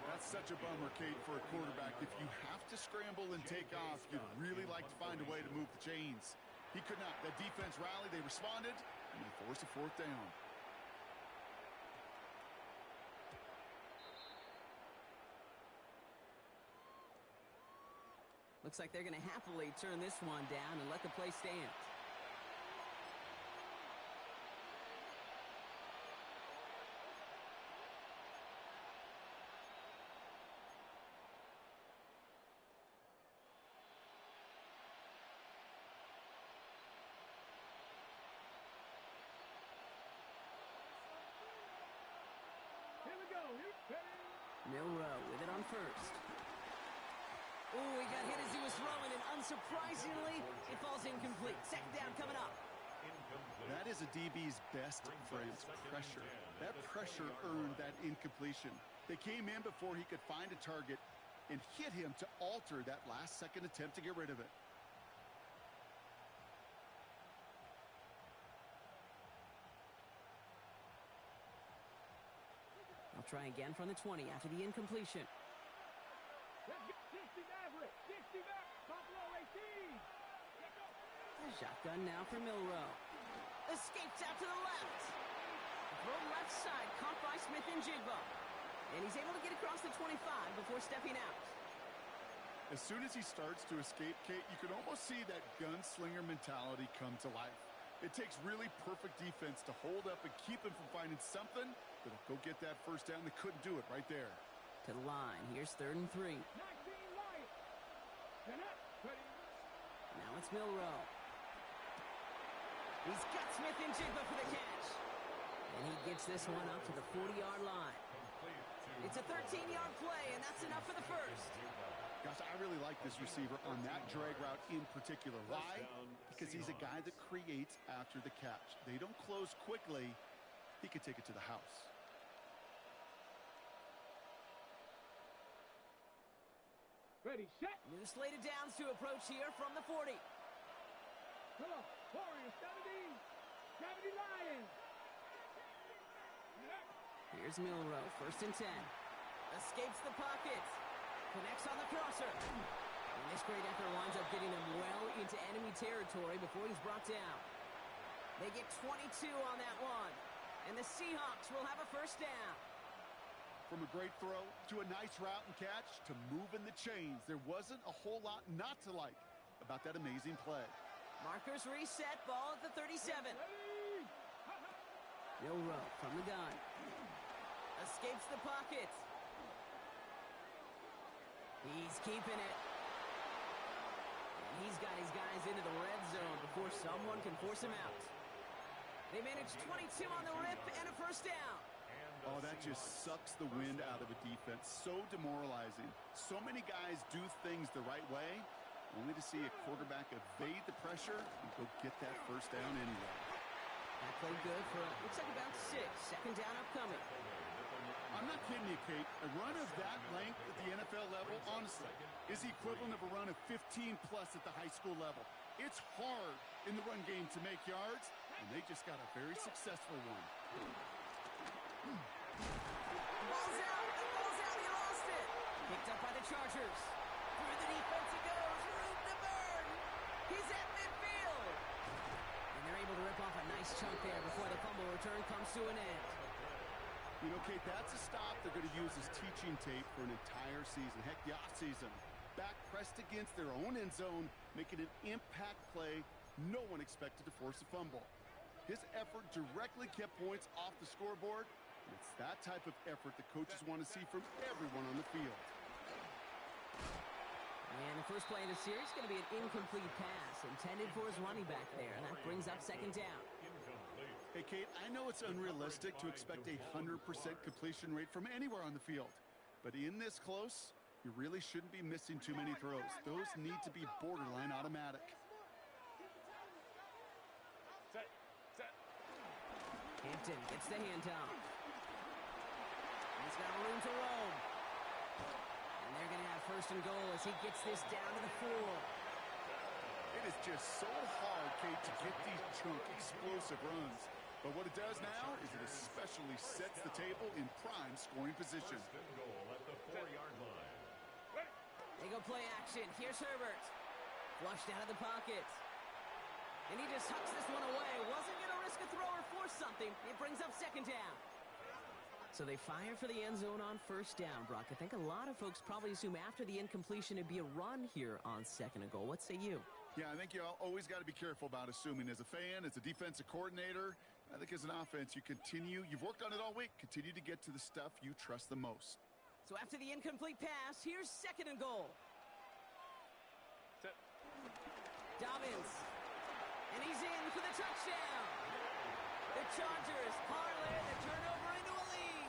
That's such a bummer, Kate, for a quarterback. If you have to scramble and take off, you'd really like to find a way to move the chains. He could not. That defense rallied, they responded, and they forced a 4th down. Looks like they're going to happily turn this one down and let the play stand. Here we go. Milroe with it on 1st. Oh, he got hit as he was throwing, and unsurprisingly, it falls incomplete. 2nd down coming up. That is a DB's best friend, pressure. That pressure earned that incompletion. They came in before he could find a target and hit him to alter that last-second attempt to get rid of it. They'll try again from the 20 after the incompletion. Shotgun now for Milrow. Escapes out to the left. Throw left side, caught by Smith and Jigba. And he's able to get across the 25 before stepping out. As soon as he starts to escape, Kate, you can almost see that gunslinger mentality come to life. It takes really perfect defense to hold up and keep him from finding something that'll go get that first down. They couldn't do it right there. To the line. Here's 3rd and 3. Now it's Milrow. He's got Smith and Jigba for the catch. And he gets this one up to the 40-yard line. It's a 13-yard play, and that's enough for the first. Gosh, I really like this receiver on that drag route in particular. Why? Because he's a guy that creates after the catch. They don't close quickly. He could take it to the house. Ready, set. New slated downs to approach here from the 40. Come on, Warriors, 70 Lions. Here's Milrow, 1st and 10. Escapes the pocket. Connects on the crosser. And this great effort winds up getting him well into enemy territory before he's brought down. They get 22 on that one. And the Seahawks will have a first down. From a great throw to a nice route and catch to moving the chains, there wasn't a whole lot not to like about that amazing play. Markers reset, ball at the 37. Milrow from the gun. Escapes the pocket. He's keeping it. And he's got his guys into the red zone before someone can force him out. They manage 22 on the rip and a first down. Oh, that just sucks the wind out of a defense. So demoralizing. So many guys do things the right way, only to see a quarterback evade the pressure and go get that first down anyway. That played good for, looks like about 6. Second down upcoming. I'm not kidding you, Kate. A run of that length at the NFL level, honestly, is the equivalent of a run of 15-plus at the high school level. It's hard in the run game to make yards, and they just got a very successful one. Ball's out. The ball's out. He lost it. Picked up by the Chargers. Through the defense it goes. Room to burn. He's at midfield. And they're able to rip off a nice chunk there before the fumble return comes to an end. You know, Kate, that's a stop they're going to use as teaching tape for an entire season. Heck, the offseason. Back pressed against their own end zone, making an impact play no one expected to force a fumble. His effort directly kept points off the scoreboard, and it's that type of effort that coaches want to see from everyone on the field. And the first play of the series is going to be an incomplete pass intended for his running back there, and that brings up second down. Hey, Kate, I know it's unrealistic to expect a 100% completion rate from anywhere on the field, but in this close, you really shouldn't be missing too many throws. Those need to be borderline automatic. Hampton gets the handoff. He's got room to roam. And they're going to have 1st and goal as he gets this down to the 4. It is just so hard, Kate, to get these chunk, explosive runs. But what it does now is it especially sets the table in prime scoring position. They go play action. Here's Herbert. Flushed out of the pocket. And he just hucks this one away. Wasn't going to risk a throw or force something. It brings up second down. So they fire for the end zone on first down, Brock. I think a lot of folks probably assume after the incompletion it'd be a run here on second and goal. What say you? Yeah, I think you always got to be careful about assuming. As a fan, as a defensive coordinator, I think as an offense, you've worked on it all week, continue to get to the stuff you trust the most. So after the incomplete pass, here's second and goal. Dobbins. And he's in for the touchdown. The Chargers parlay the turnover into a lead.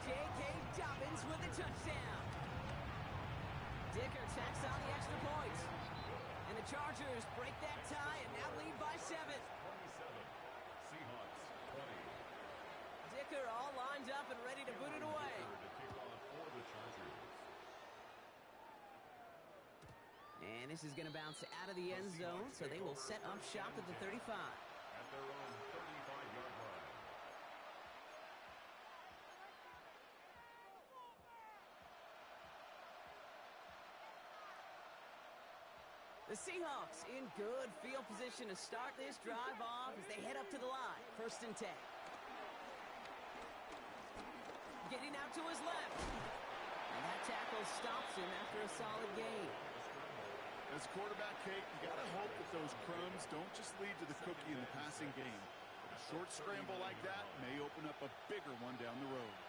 J.K. Dobbins with the touchdown. Dicker tacks on the extra point. And the Chargers break that tie and now lead by 7. 27. Seahawks 20. Dicker all lined up and ready to boot it away. To kick off for the Chargers. And this is going to bounce out of the end zone, so they will set up shop at the 35. At their own 35-yard line. The Seahawks in good field position to start this drive off as they head up to the line. 1st and 10. Getting out to his left. And that tackle stops him after a solid gain. As a quarterback, Kate, you got to hope that those crumbs don't just lead to the cookie in the passing game. A short scramble like that may open up a bigger one down the road.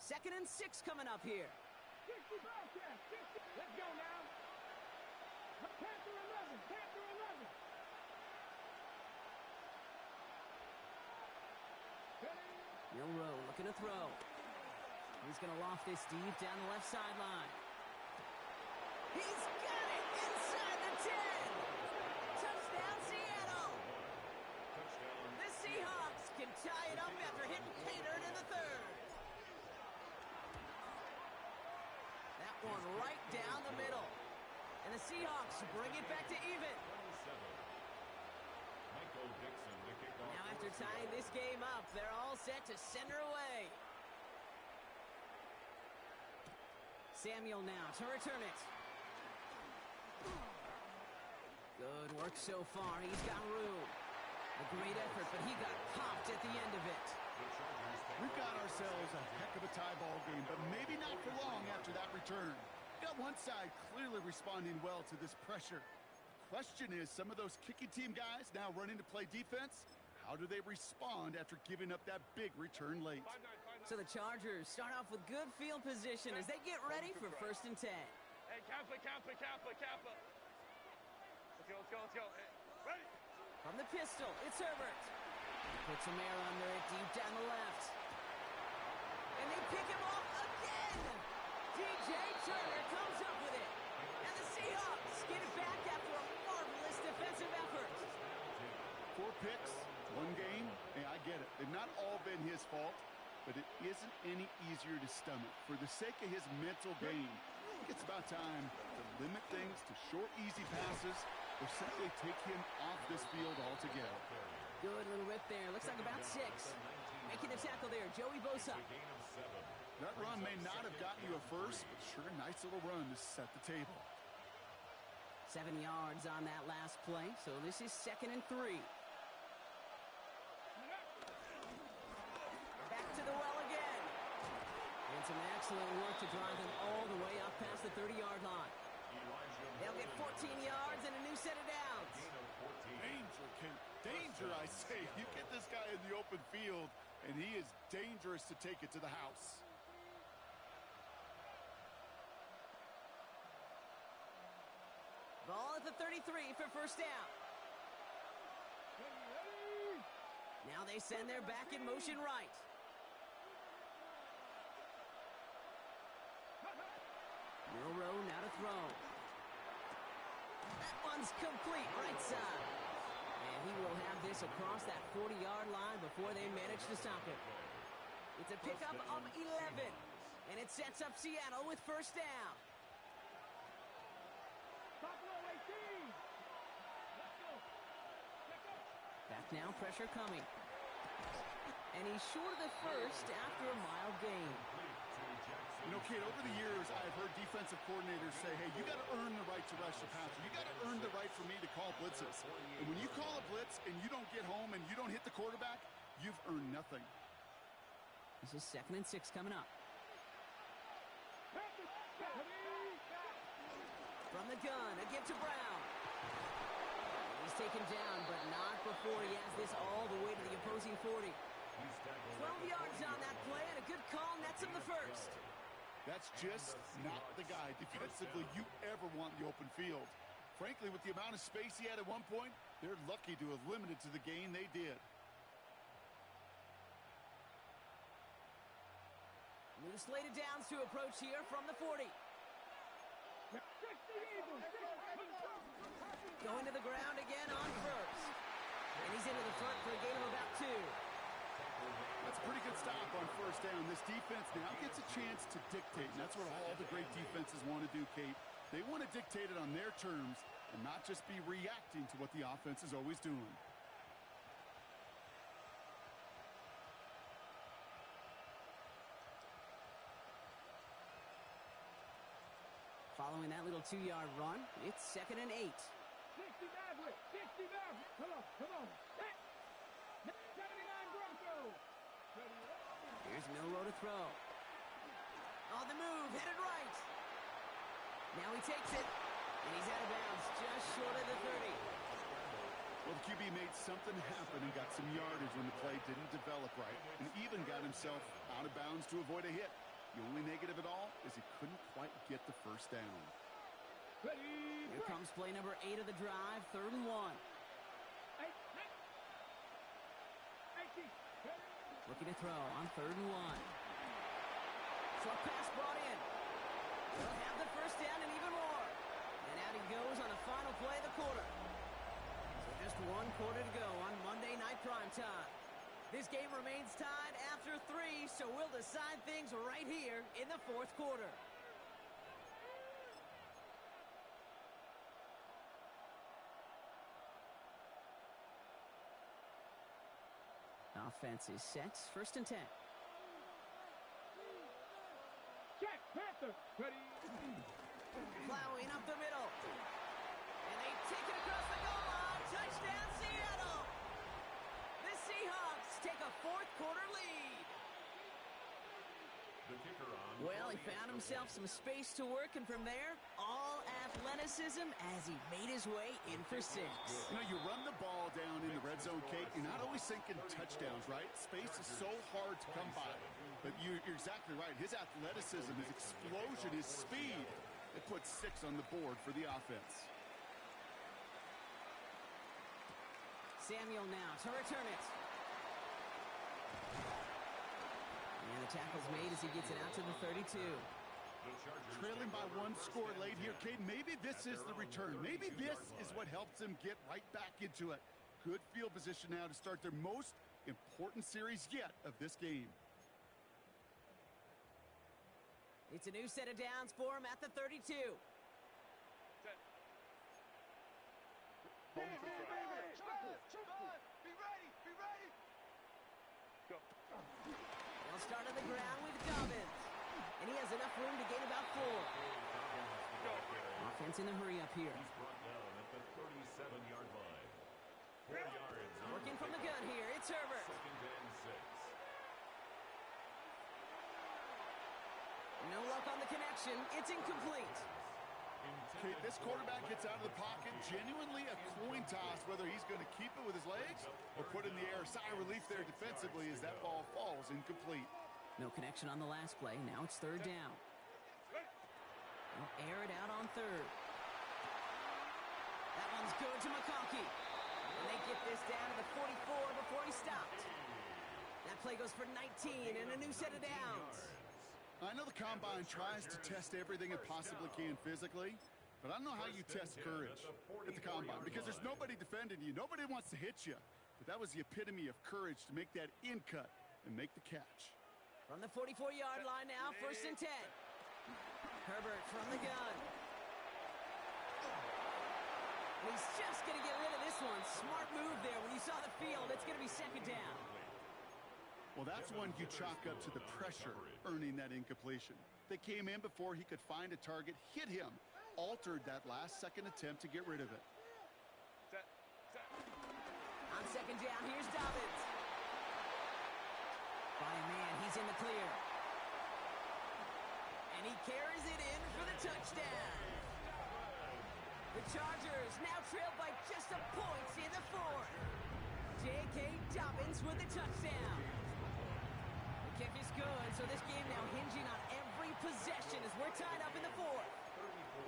Second and 6 coming up here. 60 broadcast. 60. Let's go now. Panther 11. Panther 11. Milroe looking to throw. He's going to loft this deep down the left sideline. He's got it inside the 10. Touchdown, Seattle. The Seahawks can tie it up after hitting Pater in the 3rd. That one right down the middle. And the Seahawks bring it back to even. Now after tying this game up, they're all set to center away. Samuel now to return it. Good work so far. He's got room. A great effort, but he got popped at the end of it. We've got ourselves a heck of a tie ball game, but maybe not for long after that return. Got one side clearly responding well to this pressure. The question is, some of those kicking team guys now running to play defense, how do they respond after giving up that big return late? So the Chargers start off with good field position as they get ready for 1st and 10. Hey, Kappa. Let's go. Hey, ready? From the pistol, it's Herbert. He puts some air under it deep down the left. And they pick him off again. DJ Turner comes up with it. And the Seahawks get it back after a marvelous defensive effort. 4 picks, 1 game. Hey, I get it. They've not all been his fault, but it isn't any easier to stomach. For the sake of his mental game, I think it's about time to limit things to short, easy passes or simply take him off this field altogether. Good little rip there. Looks like about 6. Making the tackle there, Joey Bosa. That run may not have gotten you a first, but sure a nice little run to set the table. 7 yards on that last play, so this is 2nd and 3. Back to the well again. And some excellent work to drive them all the way up past the 30-yard line. They'll get 14 yards and a new set of downs. Danger, Kent. Danger, I say. You get this guy in the open field, and he is dangerous to take it to the house. Ball at the 33 for 1st down. Now they send their back in motion right. Milroe now to throw. That one's complete right side. And he will have this across that 40-yard line before they manage to stop it. It's a pickup of 11. And it sets up Seattle with 1st down. Back now, pressure coming. And he's short of the first after a mild gain. You know, kid, over the years, I've heard defensive coordinators say, hey, you got to earn the right to rush the passer. You got to earn the right for me to call blitzes. And when you call a blitz and you don't get home and you don't hit the quarterback, you've earned nothing. This is 2nd and 6 coming up. From the gun, a give to Brown. He's taken down, but not before he has this all the way to the opposing 40. 12 yards on that play, and a good call nets him the first. That's just not the guy defensively you ever want in the open field. Frankly, with the amount of space he had at one point, they're lucky to have limited to the gain they did. New slate of downs to approach here from the 40. Going to the ground again on 1st. And he's into the front for a gain of about 2. That's a pretty good stop on 1st down. This defense now gets a chance to dictate, and that's what all the great defenses want to do, Kate. They want to dictate it on their terms and not just be reacting to what the offense is always doing. Following that little 2-yard run, it's 2nd and 8. 60 Maverick, 60 Maverick. Come on. Set. 79 Broncos. Here's Milroe to throw. On the move, headed right. Now he takes it, and he's out of bounds, just short of the 30. Well, the QB made something happen and got some yardage when the play didn't develop right, and even got himself out of bounds to avoid a hit. The only negative at all is he couldn't quite get the first down. Ready. Here comes play number 8 of the drive, 3rd and 1. Looking to throw on 3rd and 1. Short pass brought in. He'll have the first down and even more. And out he goes on the final play of the quarter. So just 1 quarter to go on Monday Night Primetime. This game remains tied after 3, so we'll decide things right here in the 4th quarter. Offense is set. 1st and 10. Check. Panther. Ready. Plowing up the middle. And they take it across the goal line. Touchdown, Seattle. The Seahawks take a 4th quarter lead. The kicker on. Well, he found himself some space to work, and from there, all athleticism as he made his way in for 6. You know, you run the ball down in the red zone, Kate, you're not always thinking touchdowns, right? Space is so hard to come by. But you're exactly right. His athleticism, his explosion, his speed, it puts 6 on the board for the offense. Samuel now to return it. And the tackle's made as he gets it out to the 32. Trailing by 1 score late here, Kate. Maybe this is the return. Maybe this is what helps them get right back into it. Good field position now to start their most important series yet of this game. It's a new set of downs for him at the 32. Set. Home to try. Be ready. Go. They'll start on the ground with Dobbins. And he has enough room to gain about 4. Go. Offense in a hurry up here. He's brought down at the 37-yard line. 4 yards. Working from the gun here. It's Herbert. 2nd and 6. No luck on the connection. It's incomplete. Kate, this quarterback gets out of the pocket, genuinely a coin toss whether he's going to keep it with his legs or put it in the air. Sigh of relief there defensively as that ball falls incomplete. No connection on the last play. Now it's 3rd down. They'll air it out on 3rd. That one's good to McConkey. And they get this down to the 44 before he stopped. That play goes for 19 and a new set of downs. I know the Combine tries to test everything it possibly can physically, but I don't know how you test courage at the Combine because there's nobody defending you. Nobody wants to hit you. But that was the epitome of courage to make that in cut and make the catch. From the 44-yard line now, 1st and 10. Herbert from the gun. He's just going to get rid of this one. Smart move there. When you saw the field, it's going to be 2nd down. Well, that's one you chalk up to the pressure earning that incompletion. They came in before he could find a target, hit him, altered that last-second attempt to get rid of it. Set. On 2nd down, here's Dobbins. By a man, he's in the clear. And he carries it in for the touchdown. The Chargers now trail by just a point in the 4th. J.K. Dobbins with the touchdown. The kick is good, so this game now hinging on every possession as we're tied up in the 4th. 34.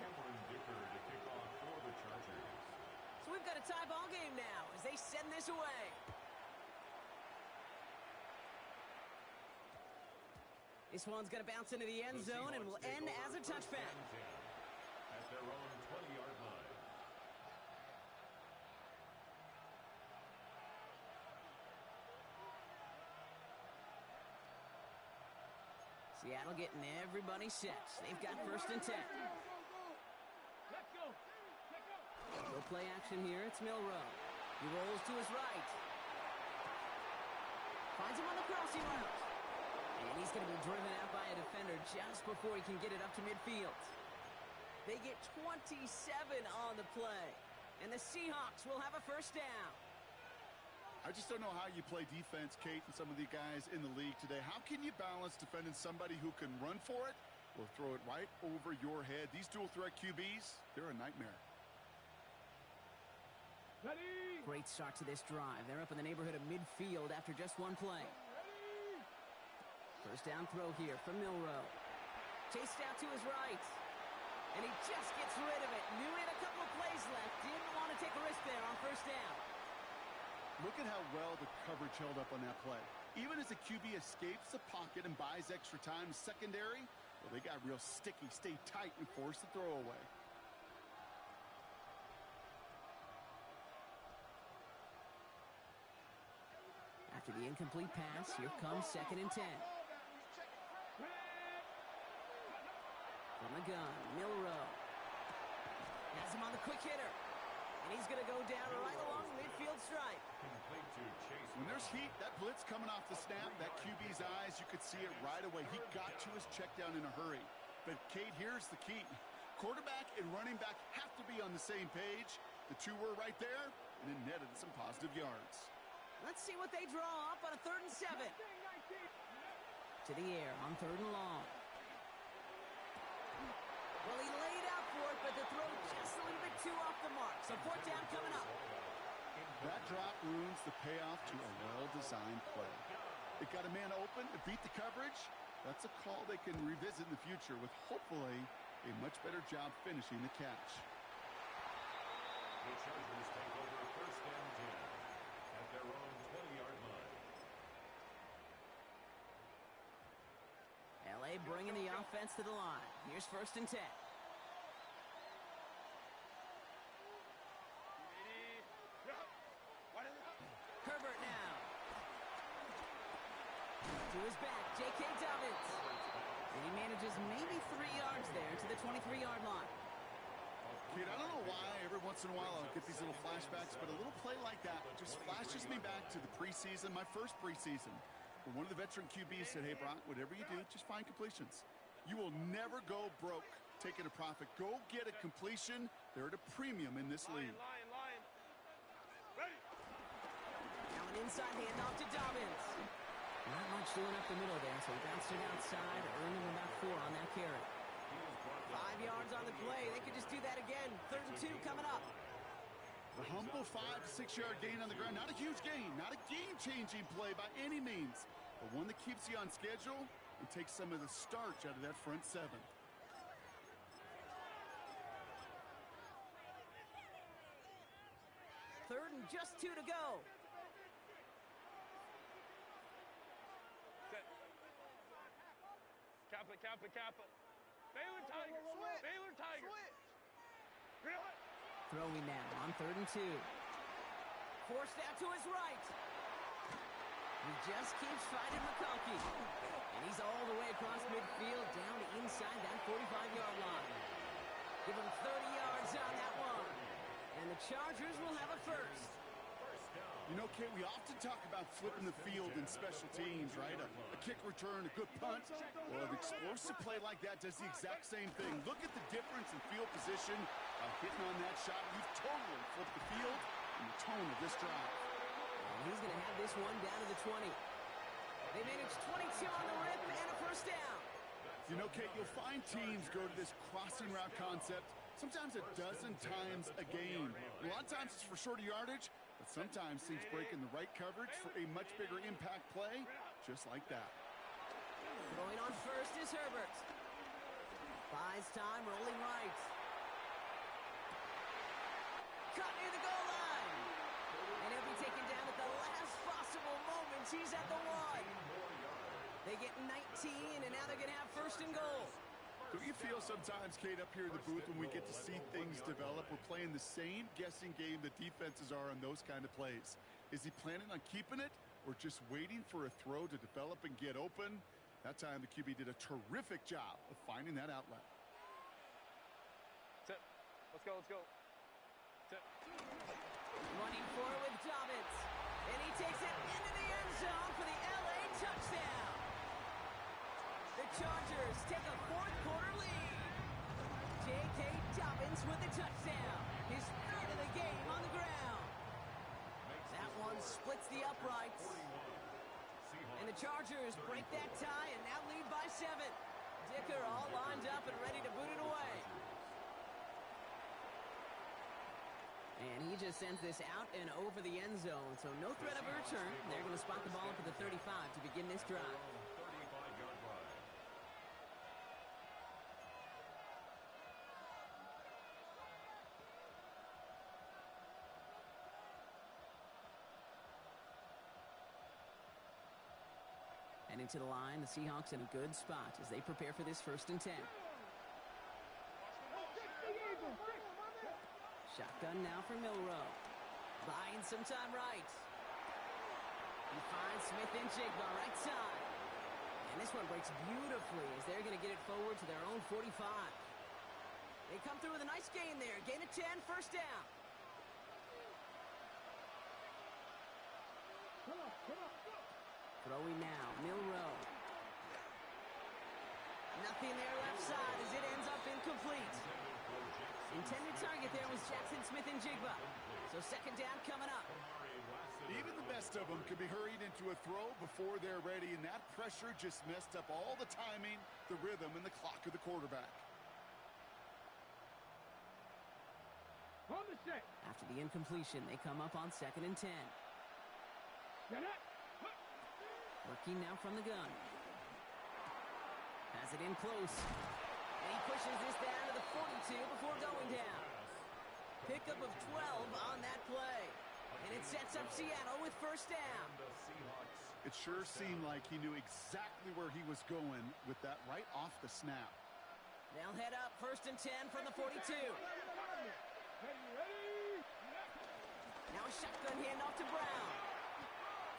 Cameron Dicker to kick off for the Chargers. So we've got a tie ball game now as they send this away. This one's going to bounce into the end zone and will end as a touchback. At their own 20-yard line. Seattle getting everybody set. They've got 1st and 10. Let's go. No play action here. It's Milroe. He rolls to his right. Finds him on the crossing route. And And he's going to be driven out by a defender just before he can get it up to midfield. They get 27 on the play. And the Seahawks will have a first down. I just don't know how you play defense, Kate, and some of the guys in the league today. How can you balance defending somebody who can run for it or throw it right over your head? These dual threat QBs, they're a nightmare. Ready. Great start to this drive. They're up in the neighborhood of midfield after just one play. First down throw here from Milroe. Chased out to his right. And he just gets rid of it. Knew he had a couple of plays left. Didn't want to take a risk there on first down. Look at how well the coverage held up on that play. Even as the QB escapes the pocket and buys extra time, secondary, well, they got real sticky, stay tight, and force the throw away. After the incomplete pass, here comes 2nd and 10. From the gun, Milroe. Has him on the quick hitter. And he's going to go down right along the midfield stripe. When there's heat, that blitz coming off the snap, that QB's eyes, you could see it right away. He got to his check down in a hurry. But, Kate, here's the key. Quarterback and running back have to be on the same page. The two were right there, and it netted some positive yards. Let's see what they draw up on a 3rd and 7. To the air on 3rd and long. Well, he laid out for it, but the throw just a little bit too off the mark. So 4th down coming up. That drop ruins the payoff to a well-designed play. It got a man open to beat the coverage. That's a call they can revisit in the future with hopefully a much better job finishing the catch. The Chargers take over 1st and 10 at their own 20-yard line. LA bringing the offense to the line. Here's 1st and 10. Herbert now. To his back, J.K. Dobbins. And he manages maybe 3 yards there to the 23-yard line. Kid, I don't know why every once in a while I'll get these little flashbacks, but a little play like that just flashes me back to the preseason, my first preseason. Where one of the veteran QBs said, hey, Brock, whatever you do, just find completions. You will never go broke taking a profit. Go get a completion. They're at a premium in this league. Lion. Ready. Now an inside handoff to Dobbins. Not much doing up the middle there, so he bounced it outside, earning about 4 on that carry. 5 yards on the play. They could just do that again. 3rd and 2 coming up. A humble 5 to 6 yard gain on the ground. Not a huge gain, not a game-changing play by any means, but one that keeps you on schedule and takes some of the starch out of that front 7. Third and just 2 to go. Set. Kappa. Baylor Tigers. Baylor Tigers. Throwing now on 3rd and 2. Forced out to his right. He just keeps fighting McConkey. And he's all the way across midfield down inside that 45-yard line. Give him 30 yards on that one. And the Chargers will have a first. You know, Kate, we often talk about flipping the field in special teams, right? A kick return, a good punt. Well, an explosive play like that does the exact same thing. Look at the difference in field position by hitting on that shot. You've totally flipped the field and the tone of this drive. And he's going to have this one down to the 20. They managed 22 on the rip and a first down. You know, Kate, you'll find teams go to this crossing route concept sometimes a dozen times a game. A lot of times it's for shorter yardage, but sometimes things break in the right coverage for a much bigger impact play, just like that. Throwing on first is Herbert. Buys time, rolling right. Caught near the goal line. And he'll be taken down at the last possible moment. He's at the 1. They get 19, and now they're going to have 1st and goal. Don't you feel sometimes, Kate, up here in the booth when we get to see things develop, we're playing the same guessing game that defenses are on those kind of plays? Is he planning on keeping it or just waiting for a throw to develop and get open? That time the QB did a terrific job of finding that outlet. Set. Let's go. Set. Running forward with Dobbins. And he takes it into the end zone for the LA touchdown. The Chargers take a fourth-quarter lead. J.K. Dobbins with the touchdown. His third of the game on the ground. That one splits the uprights. And the Chargers break that tie and now lead by 7. Dicker all lined up and ready to boot it away. And he just sends this out and over the end zone, so no threat of a return. They're going to spot the ball up at the 35 to begin this drive. 35-yard line. Heading to the line, the Seahawks in a good spot as they prepare for this 1st and 10. Shotgun now for Milroe. Buying some time right. He finds Smith and Jigba right side. And this one breaks beautifully as they're going to get it forward to their own 45. They come through with a nice gain there. Gain of 10, first down. Throwing now, Milroe. Nothing there left side as it ends up incomplete. Intended target there was Jackson Smith and Jigba. So 2nd down coming up. Even the best of them can be hurried into a throw before they're ready, and that pressure just messed up all the timing, the rhythm, and the clock of the quarterback. On the set. After the incompletion, they come up on 2nd and 10. Working now from the gun. Has it in close. And he pushes this down to the 42 before going down. Pickup of 12 on that play. And it sets up Seattle with first down. It sure seemed like he knew exactly where he was going with that right off the snap. They'll head up 1st and 10 from the 42. Now a shotgun handoff to Brown.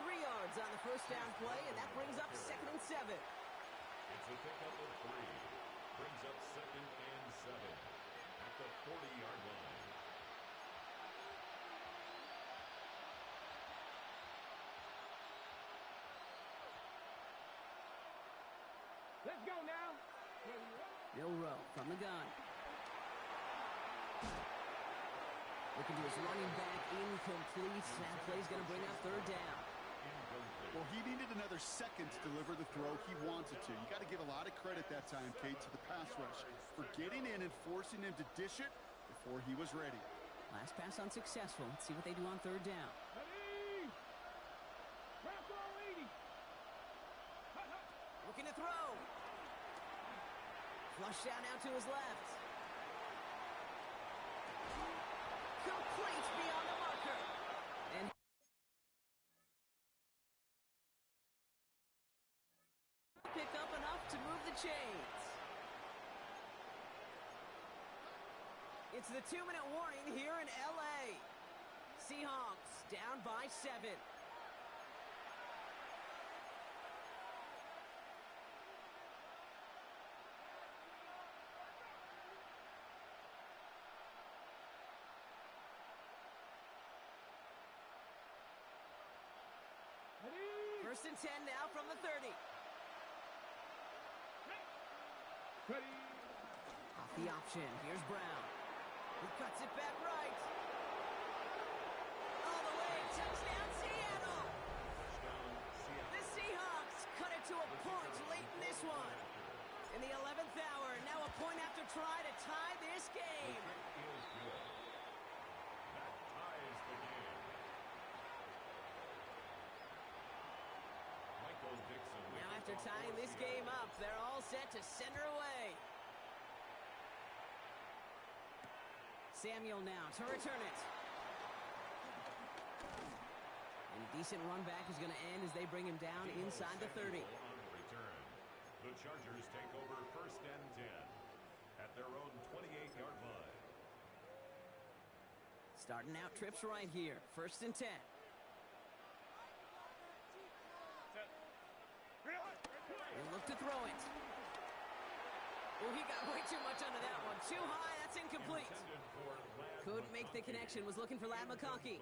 3 yards on the first down play, and that brings up 2nd and 7. It's a pickup of 3. Brings up 2nd and 7 at the 40-yard line. Let's go now. Milroe from the gun. Looking to his running back, incomplete. That play's going to bring up 3rd down. Well, he needed another second to deliver the throw he wanted to. You got to give a lot of credit that time, Kate, to the pass rush for getting in and forcing him to dish it before he was ready. Last pass unsuccessful. Let's see what they do on 3rd down. Looking to throw. Flush down now to his left. Complete beyond the marker. And pick up enough to move the chains. It's the 2-minute warning here in L.A. Seahawks down by 7. First and 10 now from the 30. Off the option. Here's Brown. He cuts it back right. All the way. Touchdown, Seattle. The Seahawks cut it to a point late in this one. In the 11th hour, now a point after try to tie this game. That ties the game. Michael Dixon. Now after tying this game up, they're all set to center away. Samuel now to return it. And a decent run back is going to end as they bring him down inside the 30. On return. The Chargers take over 1st and 10 at their own 28-yard line. Starting out trips right here. 1st and 10. They look to throw it. Oh, he got way too much under that one. Too high, that's incomplete. Couldn't make the connection, was looking for Ladd McConkey.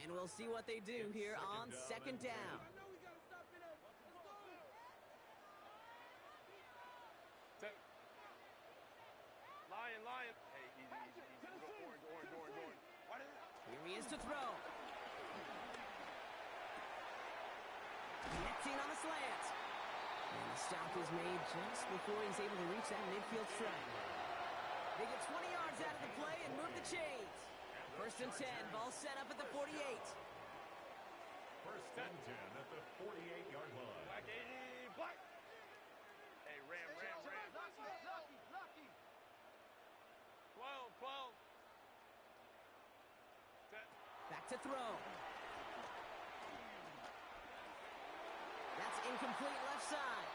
And we'll see what they do here on 2nd down. Here he is to throw. Connecting on the slant. And the stop is made just before he's able to reach that midfield strike. They get 20 yards out of the play and move the chains. First and 10, ball set up at the 48. First and 10 at the 48-yard line. Black 80, black. Hey, ram. Lucky. 12. Set. Back to throw. That's incomplete left side.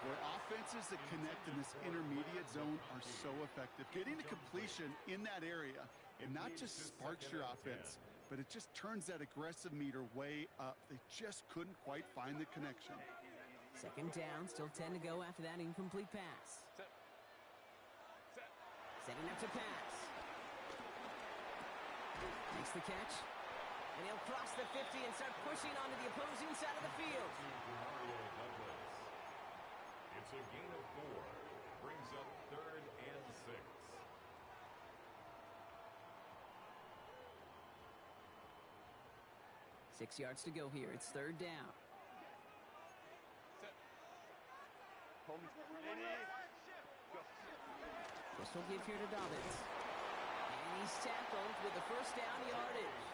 Boy, offenses that connect in this intermediate zone are so effective. Getting to completion in that area, it not just sparks your offense, but it just turns that aggressive meter way up. They just couldn't quite find the connection. Second down, still 10 to go after that incomplete pass. Set. Setting up to pass. Makes the catch. And he'll cross the 50 and start pushing onto the opposing side of the field. It's a gain of 4. Brings up 3rd and 6. Six yards to go here. It's third down. Set. Homie. 80. Go. Pistol give here to Dobbins. And he's tackled with the first down yardage.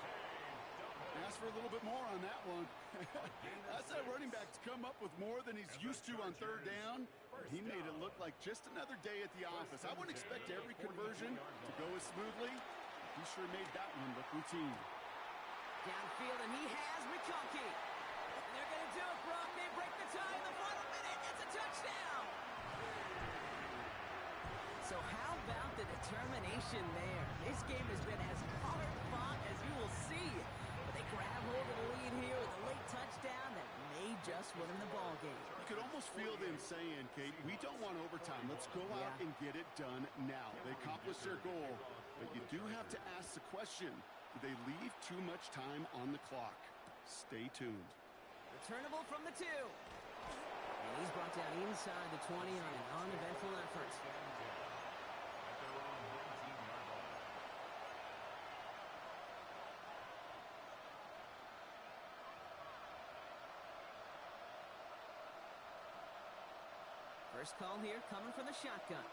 Ask for a little bit more on that one. That's that running back to come up with more than he's used to on third down. He made it look like just another day at the office. I wouldn't expect every conversion to go as smoothly. He sure made that one look routine. Downfield, and he has McConkey. And they're going to do it, Brock. They break the tie in the final minute. It's a touchdown. So how about the determination there? This game has been as hard-fought as you will see. But they grab hold of the lead here with a late touchdown that may just win them the ball game. You could almost feel them saying, Kate, we don't want overtime. Let's go out and get it done now. They accomplished their goal, but you do have to ask the question, did they leave too much time on the clock? Stay tuned. Returnable from the 2. And he's brought down inside the 20 on an uneventful effort. First call here coming from the shotgun.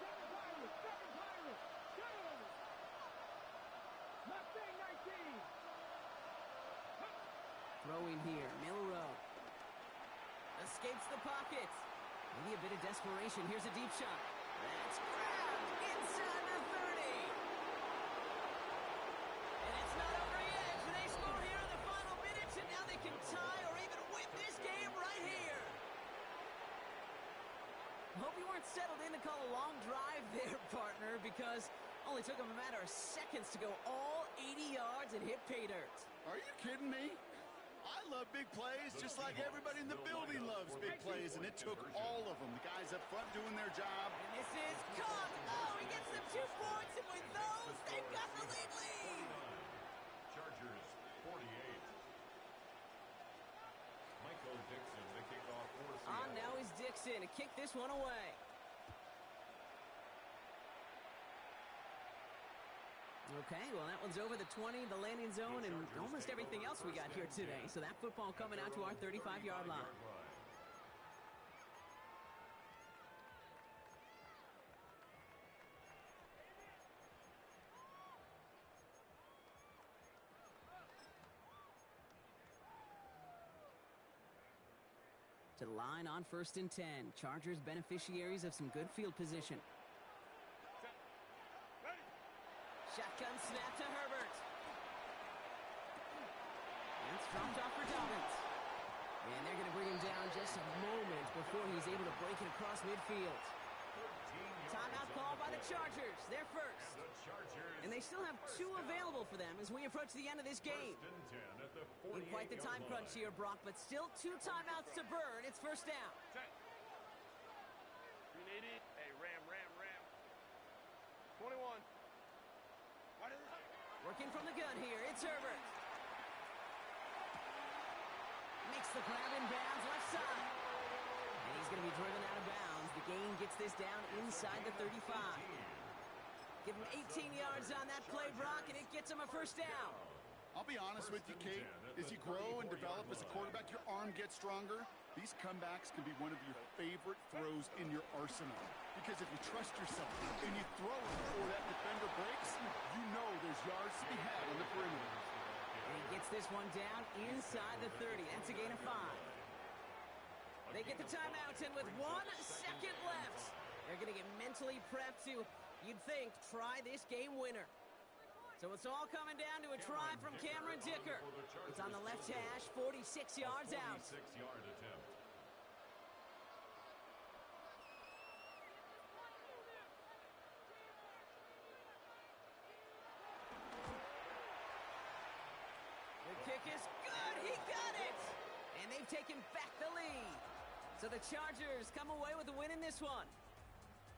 Throwing here, Milrow. Escapes the pocket. Maybe a bit of desperation. Here's a deep shot. That's grabbed inside the 30. And it's not over yet. They score here in the final minutes, and now they can tie or even win this game right here. Hope you weren't settled in to call a long drive there, partner, because only took them a matter of seconds to go all 80 yards and hit pay dirt. Are you kidding me? I love big plays just like everybody in the building loves big plays, and it took all of them. The guys up front doing their job. And this is caught. Oh, he gets them 2 points, and with those, they've got the lead. Chargers 48. Michael Dixon to kick off for Seattle. On now is Dixon to kick this one away. Okay, well, that one's over the 20, the landing zone, and almost everything else we got here today. So that football coming out to our 35-yard line. To the line on first and 10. Chargers beneficiaries of some good field position. Shotgun snap to Herbert. That's dropped off for Dobbins. And they're going to bring him down just a moment before he's able to break it across midfield. Timeout call by the Chargers. They're first. And they still have 2 available for them as we approach the end of this game. In quite the time crunch here, Brock, but still 2 timeouts to burn. It's first down. 380. Hey, ram. 21. Working from the gun here, it's Herbert. Makes the grab in bounds left side. And he's going to be driven out of bounds. The gain gets this down inside the 35. Give him 18 yards on that play, Brock, and it gets him a first down. I'll be honest with you, Kate. As you grow and develop as a quarterback, your arm gets stronger. These comebacks can be one of your favorite throws in your arsenal. Because if you trust yourself and you throw it before that defender breaks, you know there's yards to be had on the perimeter. And he gets this one down inside the 30. That's a gain of 5. They get the timeout, and with 1 second left, they're going to get mentally prepped to, you'd think, try this game winner. So it's all coming down to a try from Cameron Dicker. It's on the left hash, 46 yards out. 46-yard attempt. The kick is good. He got it. And they've taken back the lead. So the Chargers come away with a win in this one.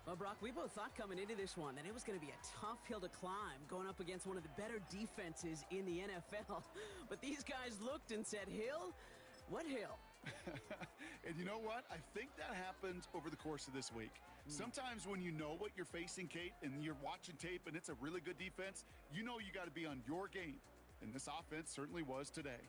Well, Brock, we both thought coming into this one that it was going to be a tough hill to climb going up against one of the better defenses in the NFL. But these guys looked and said, Hill? What hill? And you know what? I think that happened over the course of this week. Sometimes when you know what you're facing, Kate, and you're watching tape and it's a really good defense, you know you got to be on your game. And this offense certainly was today.